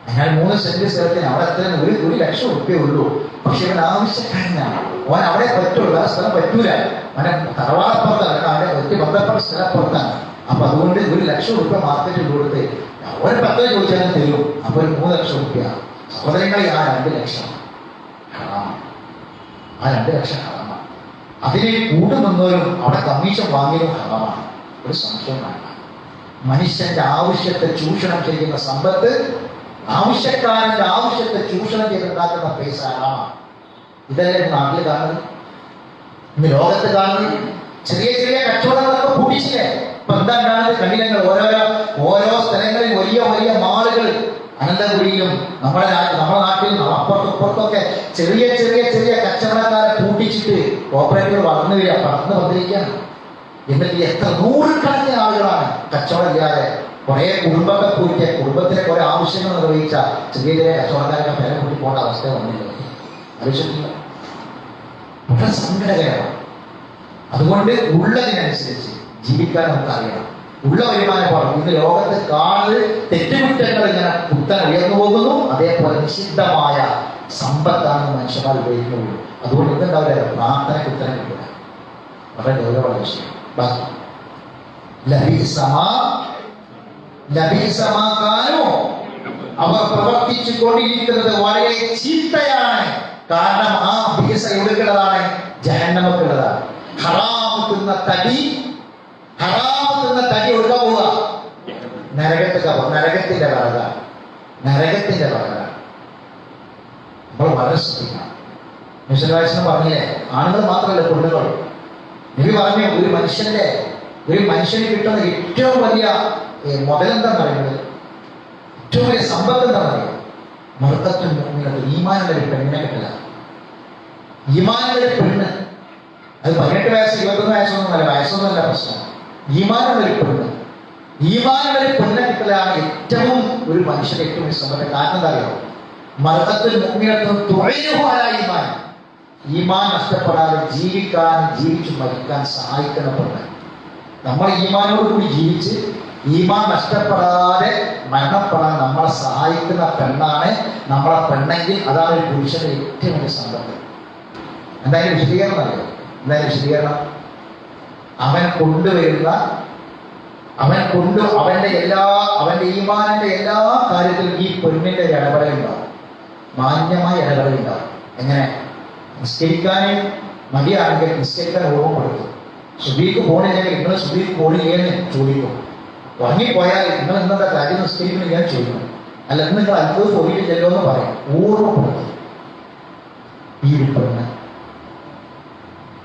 അയാൾ 3 സെന്റ് സ്ഥലത്തിന് അവിടെ എത്ര 1 ലക്ഷം റുപ്യ ഉള്ളൂ. പക്ഷെ അവൻ ആവശ്യക്കാരനാണ്. അവൻ അവിടെ പറ്റുള്ളൂ, ആ സ്ഥലം പറ്റൂല. അവനെ തറവാടപ്പുറത്താണ്, അവന്റെ ഒറ്റ ബന്ധപ്പെട്ട സ്ഥലപ്പുറത്താണ്. അപ്പൊ അതുകൊണ്ട് 1 ലക്ഷം റുപ്യ മാർക്കറ്റിൽ കൊടുത്ത് ഒരു 10 ചോദിച്ചാലും തരും. അപ്പൊ ഒരു 3 ലക്ഷം റുപ്യ. സഹോദരങ്ങളെ, ആ 2 ലക്ഷം ഹറാമാണ്. ആ 2 ലക്ഷം ഹറാമാണ്. അതിന് കൂടുനിന്നവരും അവിടെ കമ്മീഷൻ വാങ്ങിയതും ഹറാമാണ്. ഒരു സംശയം വേണ്ട. മനുഷ്യന്റെ ആവശ്യത്തെ ചൂഷണം ചെയ്യുന്ന സമ്പത്ത്, ആവശ്യക്കാരന്റെ ആവശ്യത്തെ ചൂഷണം ചെയ്തുണ്ടാക്കുന്ന പൈസ ഹറാമാണ്. ഇതല്ലേ നാട്ടിൽ കാണുന്നത്, ഇന്ന് ലോകത്ത് കാണുന്നത്. ചെറിയ കച്ചവടങ്ങളൊക്കെ കൂട്ടിച്ചില്ലേ? ഇപ്പൊ എന്താ കാണുന്നത്? കണ്ടില്ലെങ്കിൽ ഓരോ സ്ഥലങ്ങളിൽ വലിയ മാളുകൾ, അനന്തപുരിയിലും നമ്മുടെ നാട്ടിലും അപ്പുറത്തൊക്കെ ചെറിയ കച്ചവടക്കാരെ കൂട്ടിച്ചിട്ട് കോപ്പറേറ്റീവ് വളർന്നു വന്നിരിക്കുകയാണ്. എന്നിട്ട് എത്ര നൂറുകണക്കിന് ആളുകളാണ് കച്ചവടം ഇല്ലാതെ കുറെ കുടുംബത്തെ കൂട്ടിയ, കുടുംബത്തിലെ കുറെ ആവശ്യങ്ങൾ നിർവഹിച്ച ചെറിയ കച്ചവടക്കാരൊക്കെ പേരെ കൂട്ടി പോകേണ്ട അവസ്ഥ വന്നില്ല. ആവശ്യമില്ല. വളരെ സങ്കടകരമാണ്. അതുകൊണ്ട് ഉള്ളതിനനുസരിച്ച് ജീവിക്കാൻ നമുക്ക് അറിയണം. ഉള്ള വരുമാനമാണ്. ഇന്ന് ലോകത്ത് കാണുന്നത് തെറ്റുകുറ്റങ്ങൾ ഇങ്ങനെ കുത്തൻ ഉയർന്നു പോകുന്നു. അതേപോലെ നിഷിദ്ധമായ സമ്പത്താണ് മനുഷ്യന്മാർ ഉപയോഗിക്കുന്നുള്ളൂ. അതുകൊണ്ട് എന്തുണ്ടാവില്ല, പ്രാർത്ഥനയ്ക്ക് ഉത്തരം കിട്ടില്ല. വളരെ ഗൗരവമുള്ള വിഷയം. ബാക്കി ലബീസമാകാനോ അവർ പ്രവർത്തിച്ചു കൊണ്ടിരിക്കുന്നത് വളരെ ചീത്തയാണ്. കാരണം ആ ബീസ എവിടെയുള്ളതാണ്? ജഹന്നമക്കുള്ളതാണ്. ഹറാമുന്ന തടി ഒഴുക പോവുക നരകത്തിന്റെ വറകാണ്. നമ്മൾ വളരെ ശ്രദ്ധിക്കണം. മുസ്ലിം പറഞ്ഞില്ലേ, ആണുങ്ങൾ മാത്രമല്ല പെണ്ണുങ്ങൾ. നബി പറഞ്ഞു, ഒരു മനുഷ്യന് കിട്ടുന്ന ഏറ്റവും വലിയ മുതലെന്താ പറയുന്നത്, ഏറ്റവും വലിയ സമ്പത്ത് എന്താ പറയുക? മറുക്കത്തും ഈമാനുള്ള ഒരു പെണ്ണിനെ കിട്ടില്ല. ഈമാനുള്ള ഒരു പെണ്ണ്, അത് 18 വയസ്സ് 21 വയസ്സൊന്നുമല്ല, വയസ്സൊന്നുമല്ല പ്രശ്നം. ഈമാനുള്ള ഒരു പെണ്ണ് കിട്ടലാണ് ഏറ്റവും ഒരു മനുഷ്യന്റെ ഏറ്റവും വലിയ സമ്പത്ത്. കാരണം എന്താ അറിയോ? മറുക്കത്തിൽ ഈമാൻ നഷ്ടപ്പെടാതെ ജീവിച്ചു മരിക്കാൻ സഹായിക്കുന്ന പെണ്ണ്. നമ്മൾ ഈമാനോടുകൂടി ജീവിച്ച് ഈമാൻ നഷ്ടപ്പെടാതെ മരണപ്പെടാൻ നമ്മളെ സഹായിക്കുന്ന പെണ്ണാണ് നമ്മളെ പെണ്ണെങ്കിൽ അതാണ് ഒരു പുരുഷന്റെ ഏറ്റവും വലിയ സമ്പത്ത്. എന്തായാലും വിശദീകരണം അറിയാം. അവൻ കൊണ്ടുവരുന്ന അവന്റെ ഈമാനിന്റെ എല്ലാ കാര്യത്തിലും ഈ പെണ്ണിന്റെ ഇടപെടലുണ്ടാവും. മാന്യമായ ഇടപെടലുണ്ടാവും. എങ്ങനെ? നിസ്കരിക്കാനും മടിയാണെങ്കിൽ നിസ്കരിക്കാൻ ഓർമ്മപ്പെടുത്തും. സുബീക്ക് പോണില്ലെങ്കിൽ നിങ്ങൾ സുബീക്ക് പോണില്ലേന്ന് ചോദിക്കും. ഉറങ്ങിപ്പോയാൽ നിങ്ങൾ എന്താ കാര്യം നിസ്കരിക്കുന്നു ഞാൻ ചോദിക്കും. അല്ല നിങ്ങൾ അത്ഭുതം പോയിട്ടില്ലല്ലോ എന്ന് പറയും. ഓർമ്മപ്പെടുത്തും. ഈ ഒരു പെണ്ണ്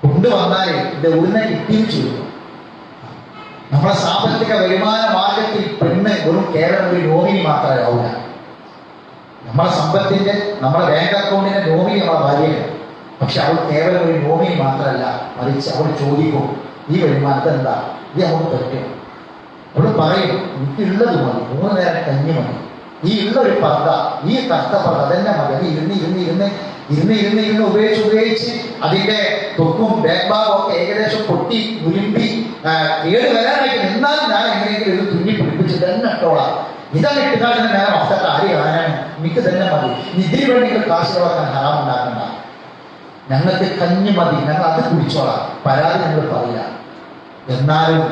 കൊണ്ടുവന്നാൽ ഇത് ഉടനെ കിട്ടിയും ചോദിക്കും. നമ്മളെ സാമ്പത്തിക വരുമാന മാർഗത്തിൽ പെണ്ണ് വെറും കേവലം ഒരു നോമിനി മാത്രമേ ആവില്ല. നമ്മളെ സമ്പത്തിന്റെ, നമ്മുടെ ബാങ്ക് അക്കൗണ്ടിന്റെ നോമിനി നമ്മളെ ഭാര്യയാണ്. പക്ഷെ അവൾ കേവലം ഒരു നോമിനി മാത്രമല്ല, മറിച്ച് അവൾ ചോദിക്കും, ഈ വരുമാനത്തെ എന്താ, ഇത് നമുക്ക് പറ്റും. അവൾ പറയും, എനിക്കുള്ളത് മതി, 3 നേരം കഞ്ഞി മതി, ഈ ഉള്ള ഒരു പർദ്ദ, ഈ കഷ്ടപ്പർദ്ദ അതെന്നെ മതി, അത് ഇരുന്ന് ഇരുന്ന് ഉപയോഗിച്ച് അതിന്റെ തൊക്കും ബാക്ക് ഭാഗം ഒക്കെ ഏകദേശം പൊട്ടി മുരുമ്പി കേട് വരാനായിട്ട് എന്നാലും ഞാൻ എങ്ങനെയെങ്കിലും ഇത് തുന്നി പിടിപ്പിച്ച് തന്നെ ഇട്ടോളാം. ഇതാണ് ഇട്ടുകാരൻ നേരെ മൊത്തത്തെ ആര് കാണാൻ എനിക്ക് തന്നെ മതി. ഇതിന് വേണ്ടി കാശ് കളക്കാൻ ഹറാം ഉണ്ടാക്കണ്ട. ഞങ്ങൾക്ക് കഞ്ഞി മതി, ഞങ്ങൾ അത് കുടിച്ചോളാം, പരാതി ഞങ്ങൾ പറയില്ല. എന്നാലും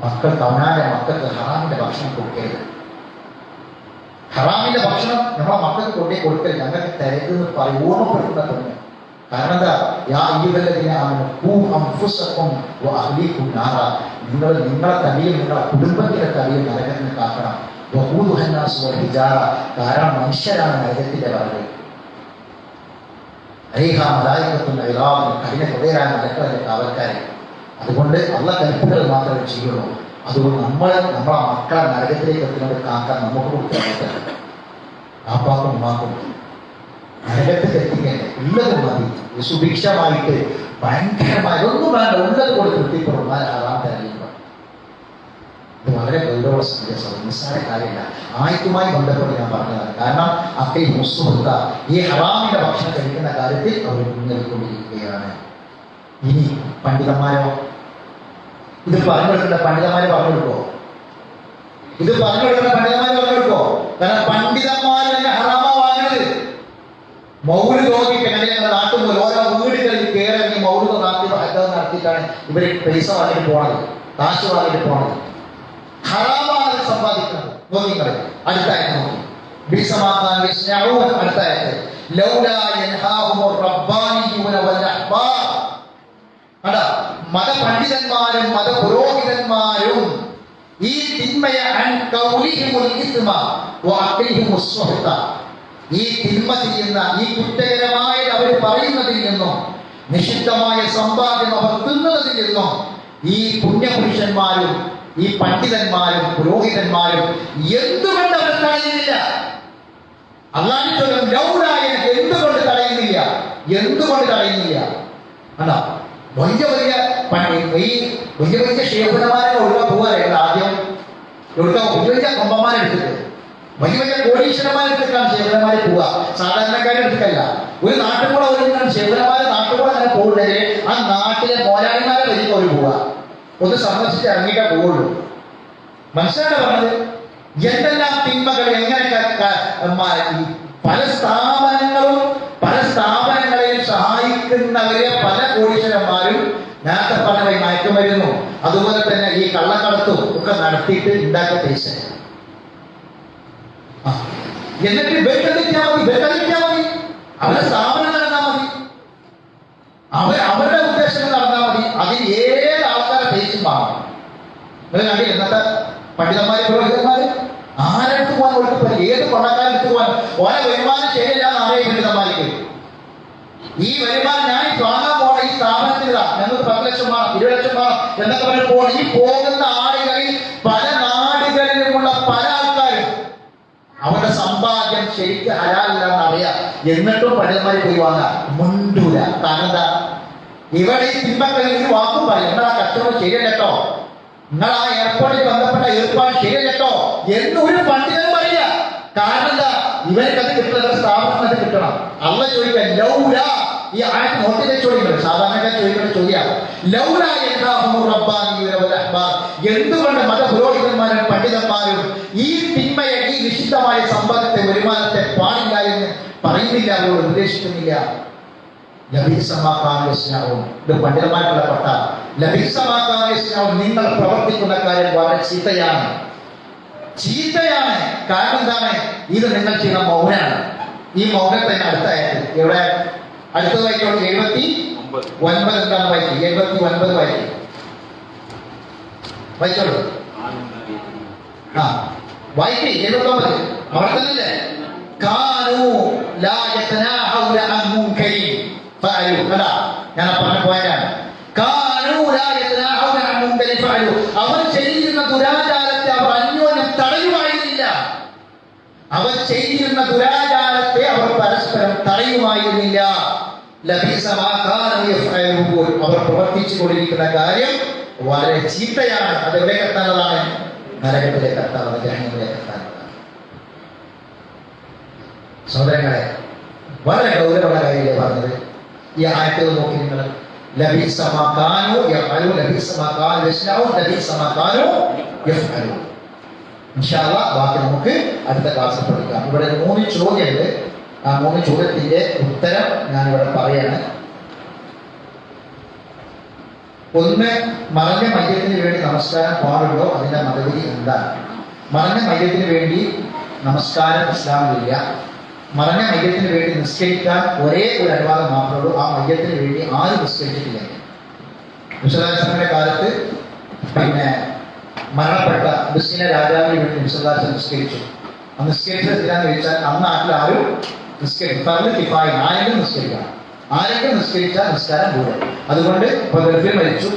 മക്കൾക്ക് അവനാന്റെ മക്കൾക്ക് ഹറാമിന്റെ ഭക്ഷണം കൊടുക്കരുത്. ഹറാമിന്റെ ഭക്ഷണം നമ്മളെ മക്കൾക്ക് കൊണ്ടേ കൊടുക്കരുത്. ഞങ്ങൾക്ക് തരരുതെന്ന് പറയും, ഓർമ്മപ്പെടുത്തുന്ന തന്നെ. കാരണം എന്താ? നിങ്ങൾ നിങ്ങളെ തടിയും നിങ്ങളെ കുടുംബത്തിന്റെ തടിയും നരകത്തിന് കാക്കണം. കാരണം മനുഷ്യരാണ് നരകത്തിന്റെ പറയുന്നത്. കഠിന ഹൃദയരായ മലക്കളെ കാവൽക്കാരെ. അതുകൊണ്ട് അള്ള കൽപ്പനകൾ മാത്രമേ ചെയ്യുള്ളൂ. അതുകൊണ്ട് നമ്മളെ മക്കളെ നരകത്തിലേക്ക് എത്തുന്നത് കാക്കാൻ നമുക്ക് കൊടുക്കാൻ ആപ്പാക്കും ഉമ്മാക്കും നരകത്തിൽ എത്തിക്കേണ്ട ഉള്ളത് മതി. സുഭിക്ഷമായിട്ട് ഭയങ്കരമായി ഒന്നും വേണ്ട, ഉള്ളത് കൊണ്ട് തൃപ്തിപ്പെടുന്നാൽ ആറാം തരയില്ല. ഇത് വളരെ ഗൗരവ സന്ദേശം, നിസ്സാര കാര്യമില്ല. ആയത്തുമായി ബന്ധപ്പെട്ട് ഞാൻ പറഞ്ഞതാണ്. കാരണം അക്കൈ മുസ്സുഹൃത്ത ഈ ഹറാമിന്റെ ഭക്ഷണം കഴിക്കുന്ന കാര്യത്തിൽ അവർ മുന്നേറിക്കൊണ്ടിരിക്കുകയാണ്. ഇനി പണ്ഡിതന്മാരോ ഇത് പറഞ്ഞു കൊടുക്കേണ്ട പണ്ഡിതന്മാരെ പറഞ്ഞു കൊടുക്കോ? ഇത് പറഞ്ഞു കൊടുക്കേണ്ട പണ്ഡിതന്മാരെ പറഞ്ഞു കൊടുക്കോ? കാരണം പണ്ഡിതന്മാർ തന്നെ ഹറാമ വാങ്ങുന്നത്. മൗലിക നോക്കിയിട്ട് എങ്ങനെയാണ് നാട്ടുമ്പോൾ ഓരോ വീടുകളിൽ കയറി മൗലിക നടത്തിയിട്ടാണ് ഇവര് പൈസ വാങ്ങിട്ട് പോണത്, കാശ് വാങ്ങിട്ട് പോണത്. ഹറാമാണ് സമ്പാദിക്കുന്നത്. നോക്കിക്കളെ അടുത്തായിട്ട് നോക്കി അടുത്തായിട്ട് മതപണ്ഡിതന്മാരും മതപുരോഹിതന്മാരും ഈ തിന്മയെ ഈ തിന്മ ചെയ്യുന്ന ഈ കുറ്റകരമായ അവർ പറയുന്നതിൽ നിന്നും നിഷിദ്ധമായ സമ്പാദ്യം അവർ തിന്നതിൽ നിന്നും ഈ പുണ്യപുരുഷന്മാരും ഈ പണ്ഡിതന്മാരും പുരോഹിതന്മാരും എന്തുകൊണ്ട് അവർ തടയുന്നില്ല? അള്ളാഹു ചോദ്യം ലൗലായ എന്തുകൊണ്ട് തടയുന്നില്ല? എന്തുകൊണ്ട് തടയുന്നില്ല? അല്ല വലിയ വലിയ ഷേഖുനമാരെ ഒഴുകാൻ പോകാനായിരുന്നു. ആദ്യം ഒഴുകാൻ വലിയ കൊമ്പന്മാരെടുത്തിട്ട് വലിയ കോടീശ്വരന്മാരെടുത്തിട്ടാണ് ഷേഖുനമാരെ പോവുക, സാധാരണക്കാരെടുത്തല്ല. ഒരു നാട്ടുകൂടെ ഒരുങ്ങാൻ ഷേഖുനമാരെ നാട്ടുകൂടെ അങ്ങനെ പോകുന്നത് ആ നാട്ടിലെ മോലാളിമാരെ വലിയ ഒരു പോവുക, ഒന്ന് സന്ദർശിച്ച് ഇറങ്ങിയിട്ടേ പോവുള്ളൂ. മനസ്സിലാണ് പറഞ്ഞത്. എന്തെല്ലാം തിന്മകൾ എങ്ങനെ പല സ്ഥാപനങ്ങളെയും സഹായിക്കുന്നവരെ പല കോടീശ്വരന്മാരും നേരത്തെ പറഞ്ഞ മയക്കുമരുന്നു അതുപോലെ തന്നെ ഈ കള്ളക്കടത്തും ഒക്കെ നടത്തിയിട്ട് ഉണ്ടാക്കിയ പൈസ എന്നിട്ട് വെട്ടതിക്കാൻ മതി. അവരുടെ സ്ഥാപനം നടന്നാൽ മതി, അവരുടെ ഉദ്ദേശങ്ങൾ നടന്നാൽ മതി. അതിൽ ഏത് ആൾക്കാരെ പൈസയും വാങ്ങും. നിങ്ങൾ കണ്ടില്ല ഇന്നത്തെ പണ്ഡിതന്മാര് പുരോഹിതന്മാര് ആരെടുത്ത് പോകാൻ കൊടുക്കും? ഏത് കൊള്ളക്കാരെടുത്ത് പോകാൻ? ഓരോ വരുമാനം ശരിയല്ലാന്ന് അറിയാം പണ്ഡിതന്മാർക്ക്. ഈ വരുമാനം ഞാൻ വാങ്ങാൻ പോണ ഈ സ്ഥാപനത്തിലാ ഞങ്ങൾക്ക് 10 ലക്ഷം വേണം, 20 ലക്ഷം വേണം എന്നൊക്കെ പറഞ്ഞ് പോകണം. ഈ പോകുന്ന ആളുകളിൽ പല നാടുകളിലുമുള്ള പല ആൾക്കാരും അവരുടെ സമ്പാദ്യം ശരിക്കും ഹലാലില്ലാന്ന് അറിയാം. എന്നിട്ടും പണ്ഡിതന്മാര് പോയി വാങ്ങാം, മുണ്ടൂല. കാരണം എന്താ? ഇവിടെ ഈ തിന്മക്കളിൽ ഒരു വാക്കും പറയും, നിങ്ങൾ ആ കച്ചവടം ശരിയല്ലോ, നിങ്ങൾ ആ എയർപോർട്ടിൽ ബന്ധപ്പെട്ട ഏർപ്പാട് ശരിയല്ലോ എന്നൊരു പണ്ഡിതൻ പറയില്ല. കാരണം എന്താ? ഇവർക്കത് കിട്ടുന്ന സ്ഥാപനം അത് കിട്ടണം. അള്ള ചോദിക്കാൻ ലൗല ഈ ആയത്ത് നോക്കിയതേ ചോദിക്കുന്നത്, സാധാരണക്കാർ ചോദിക്കുന്ന ചോദ്യമാണ്. ലൗല എന്തുകൊണ്ട് മതപുരോഹിതന്മാരും പണ്ഡിതന്മാരും ഈ തിന്മയെ ഈ നിഷിദ്ധമായ സമ്പാദത്തെ വരുമാനത്തെ പാടില്ല എന്ന് പറയുന്നില്ല, അവരോട് ഉപദേശിക്കുന്നില്ല. ഇത് പണ്ഡിതന്മാർക്കുള്ള പട്ട. നിങ്ങൾ പ്രവർത്തിക്കുന്ന കാര്യം വളരെ ചീത്തയാണ്. കാരണം എന്താണ്? ഇത് നിങ്ങൾ ചെയ്യുന്ന മൗനാണ്. ഈ മൗനത്തെ അടുത്തായിട്ട് ഇവിടെ അടുത്തത് വായിക്കോളൂ. 79 എന്താണ് വായിക്കും? 79 വായിക്കും, വായിച്ചോളൂ. വായിക്കേ 79 അവിടെ തന്നെയല്ലേ? ഞാൻ പറഞ്ഞ പോയിന്റാണ്. അവർ ചെയ്യുന്ന ദുരാചാരത്തെ അവർ അന്യോന്യം തടയുമായിരുന്നില്ല. അവർ ചെയ്തിരുന്ന ദുരാചാരത്തെ അവർ പരസ്പരം തടയുമായിരുന്നില്ല. അവർ പ്രവർത്തിച്ചു കൊണ്ടിരിക്കുന്ന കാര്യം വളരെ ചീത്തയാണ്. അത് എവിടേക്ക് എത്താനുള്ളതാണ്? നരകത്തിലേക്ക് എത്താനുള്ളത്, ജഹന്നമിലേക്ക് എത്താനുള്ളതാണ്. സഹോദരങ്ങളെ, വളരെ ഗൗരവമുള്ള കാര്യമല്ലേ പറഞ്ഞത്. ഈ ആയത്തുകൾ നോക്കി നിങ്ങൾ ലബീസ മാ കാനൂ യഫ്അലൂൻ ലബീസ മാ കാനൂ യസ്നഊൻ ലബീസ മാ കാനൂ യഫ്അലൂൻ. ഇൻഷാ അല്ലാഹ് ബാക്കി നമുക്ക് അടുത്ത ക്ലാസ്സിൽ പഠിക്കാം. ഇവിടെ 3 ചോദ്യമുണ്ട്. ആ 3 ചോദ്യത്തിന്റെ ഉത്തരം ഞാൻ ഇവിടെ പറയാണ്. ഒന്ന്, മറഞ്ഞ മയ്യത്തിന് വേണ്ടി നമസ്കാരം പാടുണ്ടോ? അതിന്റെ മറുപടി എന്താണ്? മറഞ്ഞ മയ്യത്തിന് വേണ്ടി നമസ്കാരം ഇസ്ലാമിലില്ല. മറഞ്ഞ മയ്യത്തിന് വേണ്ടി നിസ്കരിക്കാൻ ഒരേ ഒരു അനുവാദം മാത്രമേ ഉള്ളൂ. ആ മയ്യത്തിന് വേണ്ടി ആരും നിസ്കരിച്ചിട്ടില്ല. വിശ്വനാഥന്റെ കാലത്ത് പിന്നെ മരണപ്പെട്ട മുസ്ലിം രാജാവിന് വേണ്ടി വിശ്വനാഥൻ നിസ്കരിച്ചു. ആ നിസ്കരിച്ചത് എന്തിനാന്ന് ചോദിച്ചാൽ അന്ന് നാട്ടിൽ ആരും നിസ്കരിക്കും. ആരെങ്കിലും നിസ്കരിക്കണം. ആരെങ്കിലും നിസ്കരിച്ചാൽ നിസ്കാരം കൂടെ. അതുകൊണ്ട് ഇപ്പൊ ഗൾഫിൽ മരിച്ചു,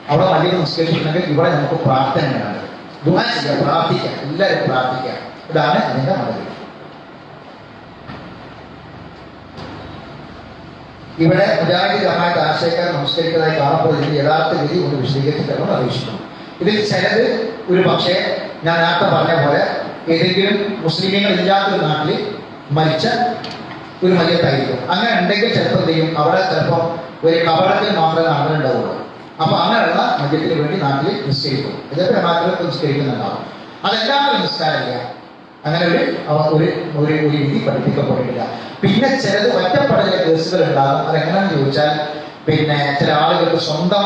അവിടെ മയ്യത്ത് നിസ്കരിച്ചിട്ടുണ്ടെങ്കിൽ ഇവിടെ നമുക്ക് പ്രാർത്ഥനയാണ്. ദുആ ചെയ്യാം, പ്രാർത്ഥിക്കാം, എല്ലാവരും പ്രാർത്ഥിക്കാം. ഇതാണ് അതിന്റെ മറുപടി. ഇവിടെ മുജാഹിദ് ജമാഅത്ത് ആശയക്കാർ നമസ്കരിക്കുന്നതായി കാണപ്പെടുന്നതിന്റെ യഥാർത്ഥ വിധി ഒന്ന് വിശദീകരിച്ചിട്ടാണ് അപേക്ഷിക്കുന്നു. ഇതിൽ ചിലത് ഒരു പക്ഷേ ഞാൻ നേരത്തെ പറഞ്ഞ പോലെ ഏതെങ്കിലും മുസ്ലിമീങ്ങൾ ഇല്ലാത്തൊരു നാട്ടിൽ മരിച്ച ഒരു മയ്യത്തായിരിക്കും. അങ്ങനെ ഉണ്ടെങ്കിൽ ചിലപ്പോൾ എന്ത് ചെയ്യും, അവിടെ ചിലപ്പോൾ ഒരു കബറത്തിൽ മാത്രമേ നടന്നുണ്ടാവുള്ളൂ. അപ്പൊ അങ്ങനെയുള്ള മയ്യത്തിന് വേണ്ടി നാട്ടിൽ നിസ്കരിക്കും. ഇതൊക്കെ നാട്ടിലൊക്കെ നിസ്കരിക്കുന്നുണ്ടാവും. അതെല്ലാവരും നിസ്കാരമില്ല. അങ്ങനെ ഒരു രീതി പഠിപ്പിക്കപ്പെട്ടിട്ടില്ല. പിന്നെ ചിലത് ഒറ്റപ്പെടൽ കേസുകൾ ഉണ്ടാകും. അതെങ്ങനെയാണെന്ന് ചോദിച്ചാൽ, പിന്നെ ചില ആളുകൾക്ക് സ്വന്തം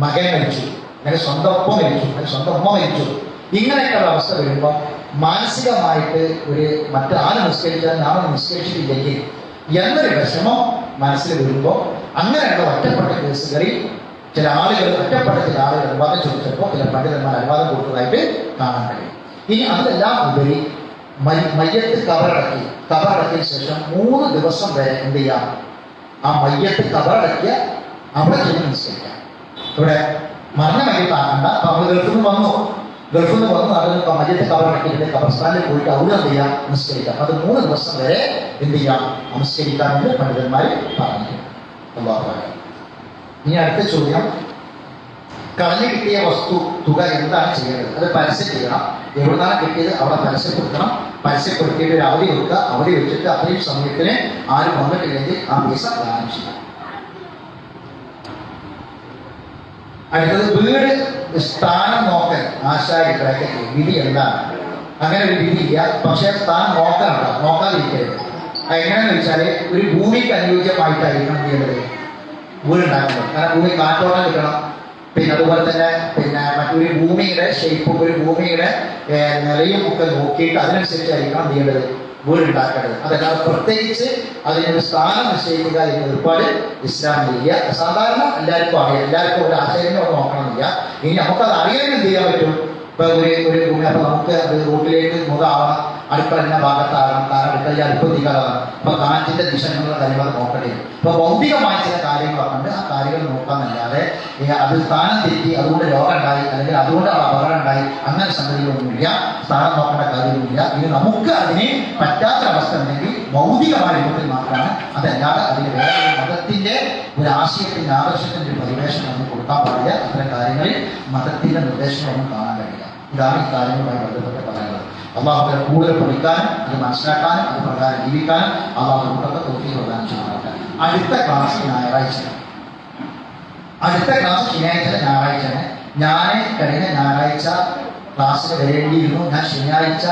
മകൻ മരിച്ചു, അല്ലെങ്കിൽ സ്വന്തം ഒപ്പം മരിച്ചു, അല്ലെങ്കിൽ സ്വന്തം ഉമ്മ മരിച്ചു. ഇങ്ങനെയൊക്കെയുള്ള അവസ്ഥ വരുമ്പോൾ മാനസികമായിട്ട് മറ്റാരും നിസ്കരിച്ചാൽ നാം നിസ്കരിച്ചിട്ടില്ലെങ്കിൽ എന്നൊരു വിഷമം മനസ്സിൽ വരുമ്പോൾ അങ്ങനെയുള്ള ഒറ്റപ്പെട്ട കേസുകളിൽ ചില ആളുകൾ അനുവാദം ചോദിച്ചപ്പോൾ ചില പണ്ഡിതന്മാർ അനുവാദം കൊടുത്തതായിട്ട് കാണാൻ കഴിയും. ഇനി അതെല്ലാം ഉപരി മയ്യത്ത് കബറടക്കിയ ശേഷം 3 ദിവസം വരെ എന്ത് ചെയ്യാം, ആ മയ്യത്ത് കബറടക്കിയ അവിടെ ചെന്ന് നിസ്കരിക്കാം. ഇവിടെ മരണ മയ്യത്താകണ്ട. അപ്പൊ നമ്മൾ ഗൾഫിൽ നിന്ന് വന്നു അതിന് മയ്യത്ത് കബറടക്കിയിട്ട് കബർസ്ഥാനിൽ പോയിട്ട് അവിടെ എന്ത് ചെയ്യാം, നിസ്കരിക്കാം. അത് 3 ദിവസം വരെ എന്ത് ചെയ്യാം, നമസ്കരിക്കാമെന്ന് പണ്ഡിതന്മാർ പറഞ്ഞു. ഇനി അടുത്ത ചോദ്യം, കളഞ്ഞു കിട്ടിയ വസ്തു തുക എന്താണ് ചെയ്യേണ്ടത്? അത് പരസ്യം ചെയ്യണം. എവിടുന്നാണ് കിട്ടിയത് അവിടെ പരസ്യപ്പെടുത്തണം. പരസ്യപ്പെടുത്തിയിട്ട് ഒരു അവധി കൊടുക്കുക. അവധി വെച്ചിട്ട് അത്രയും സമയത്തിന് ആരും വന്നിട്ടില്ലെങ്കിൽ ആ പൈസ ദാനം ചെയ്യാം. അടുത്തത്, വീട് സ്ഥാനം നോക്കൽ ആശാരി ബ്രാക്കറ്റ് വിധി എന്താണ്? അങ്ങനെ ഒരു വിധി ഇല്ല. പക്ഷെ സ്ഥാനം നോക്കാതിരിക്കരുത്. എങ്ങനെയാന്ന് വെച്ചാൽ ഒരു ഭൂമിക്ക് അനുയോജ്യമായിട്ടായിരിക്കണം എന്ത് ചെയ്യേണ്ടത്, വീടുണ്ടാക്കുന്നത്. കാരണം ഭൂമി കാറ്റോട്ടം കിട്ടണം. പിന്നെ അതുപോലെ തന്നെ മറ്റൊരു ഭൂമിയുടെ ഷേപ്പും ഒരു ഭൂമിയുടെ നിലയും ഒക്കെ നോക്കിയിട്ട് അതിനനുസരിച്ചായിരിക്കണം എന്ത് ചെയ്യേണ്ടത്, വീടുണ്ടാക്കേണ്ടത്. അതല്ലാതെ പ്രത്യേകിച്ച് അതിനൊരു സ്ഥാനം നിശ്ചയിക്കുക എന്ന ഒരുപാട് ഇസ്ലാമിലില്ല. സാധാരണ എല്ലാവർക്കും അറിയാം, എല്ലാവർക്കും ഒരു ആശയം നോക്കണമെന്നില്ല. ഇനി നമുക്കത് അറിയാൻ എന്ത് ചെയ്യാൻ പറ്റും, ഇപ്പൊ ഒരു ഭൂമി, അപ്പൊ നമുക്ക് അത് റോട്ടിലേക്ക് മുഖാവണം, അടുക്കള ഭാഗത്താകണം, കാരണം അടുക്കളയിൽ അടുപ്പത്തിക്കാറാണ്. അപ്പൊ കാറ്റിന്റെ ദിശ എന്നുള്ള കാര്യങ്ങൾ നോക്കേണ്ടി വരും. ഇപ്പൊ ഭൗതികമായ ചില കാര്യങ്ങളൊക്കെ ആ കാര്യങ്ങൾ നോക്കാന്നല്ലാതെ അത് സ്ഥാനം തെറ്റി അതുകൊണ്ട് രോഗം ഉണ്ടായി അല്ലെങ്കിൽ അതുകൊണ്ട് അപകടം ഉണ്ടായി അങ്ങനെ സംഗതികളൊന്നുമില്ല. സ്ഥാനം നോക്കേണ്ട കാര്യമൊന്നുമില്ല. ഇനി നമുക്ക് അതിന് പറ്റാത്തൊരവസ്ഥ ഉണ്ടെങ്കിൽ ഭൗതികമായ രൂപത്തിൽ മാത്രമാണ്. അതല്ലാതെ അതിന് വേറെ ഒരു മതത്തിന്റെ ഒരു ആശയത്തിന്റെ ആദർശത്തിന്റെ ഒരു പരിവേഷം നമുക്ക് കൊടുക്കാൻ പാടില്ല. അത്തരം കാര്യങ്ങളിൽ മതത്തിന്റെ നിർദ്ദേശങ്ങളൊന്നും കാണാൻ കഴിയില്ല. ഇതാണ് ഈ കാര്യങ്ങളുമായി ബന്ധപ്പെട്ട് പറയുന്നത്. അള്ളാഹുവിനെ കൂടുതൽ പഠിക്കാനും അത് മനസ്സിലാക്കാനും അത് പ്രകാരം ജീവിക്കാനും അള്ളാഹു നമുക്കൊക്കെ തോഫീഖ് പ്രദാനം ചെയ്യുന്നതാണ്. അടുത്ത ക്ലാസ് ഞായറാഴ്ചയാണ്. ഞാൻ കഴിഞ്ഞ ഞായറാഴ്ച ക്ലാസ്സിൽ വരേണ്ടിയിരുന്നു. ഞാൻ ശനിയാഴ്ച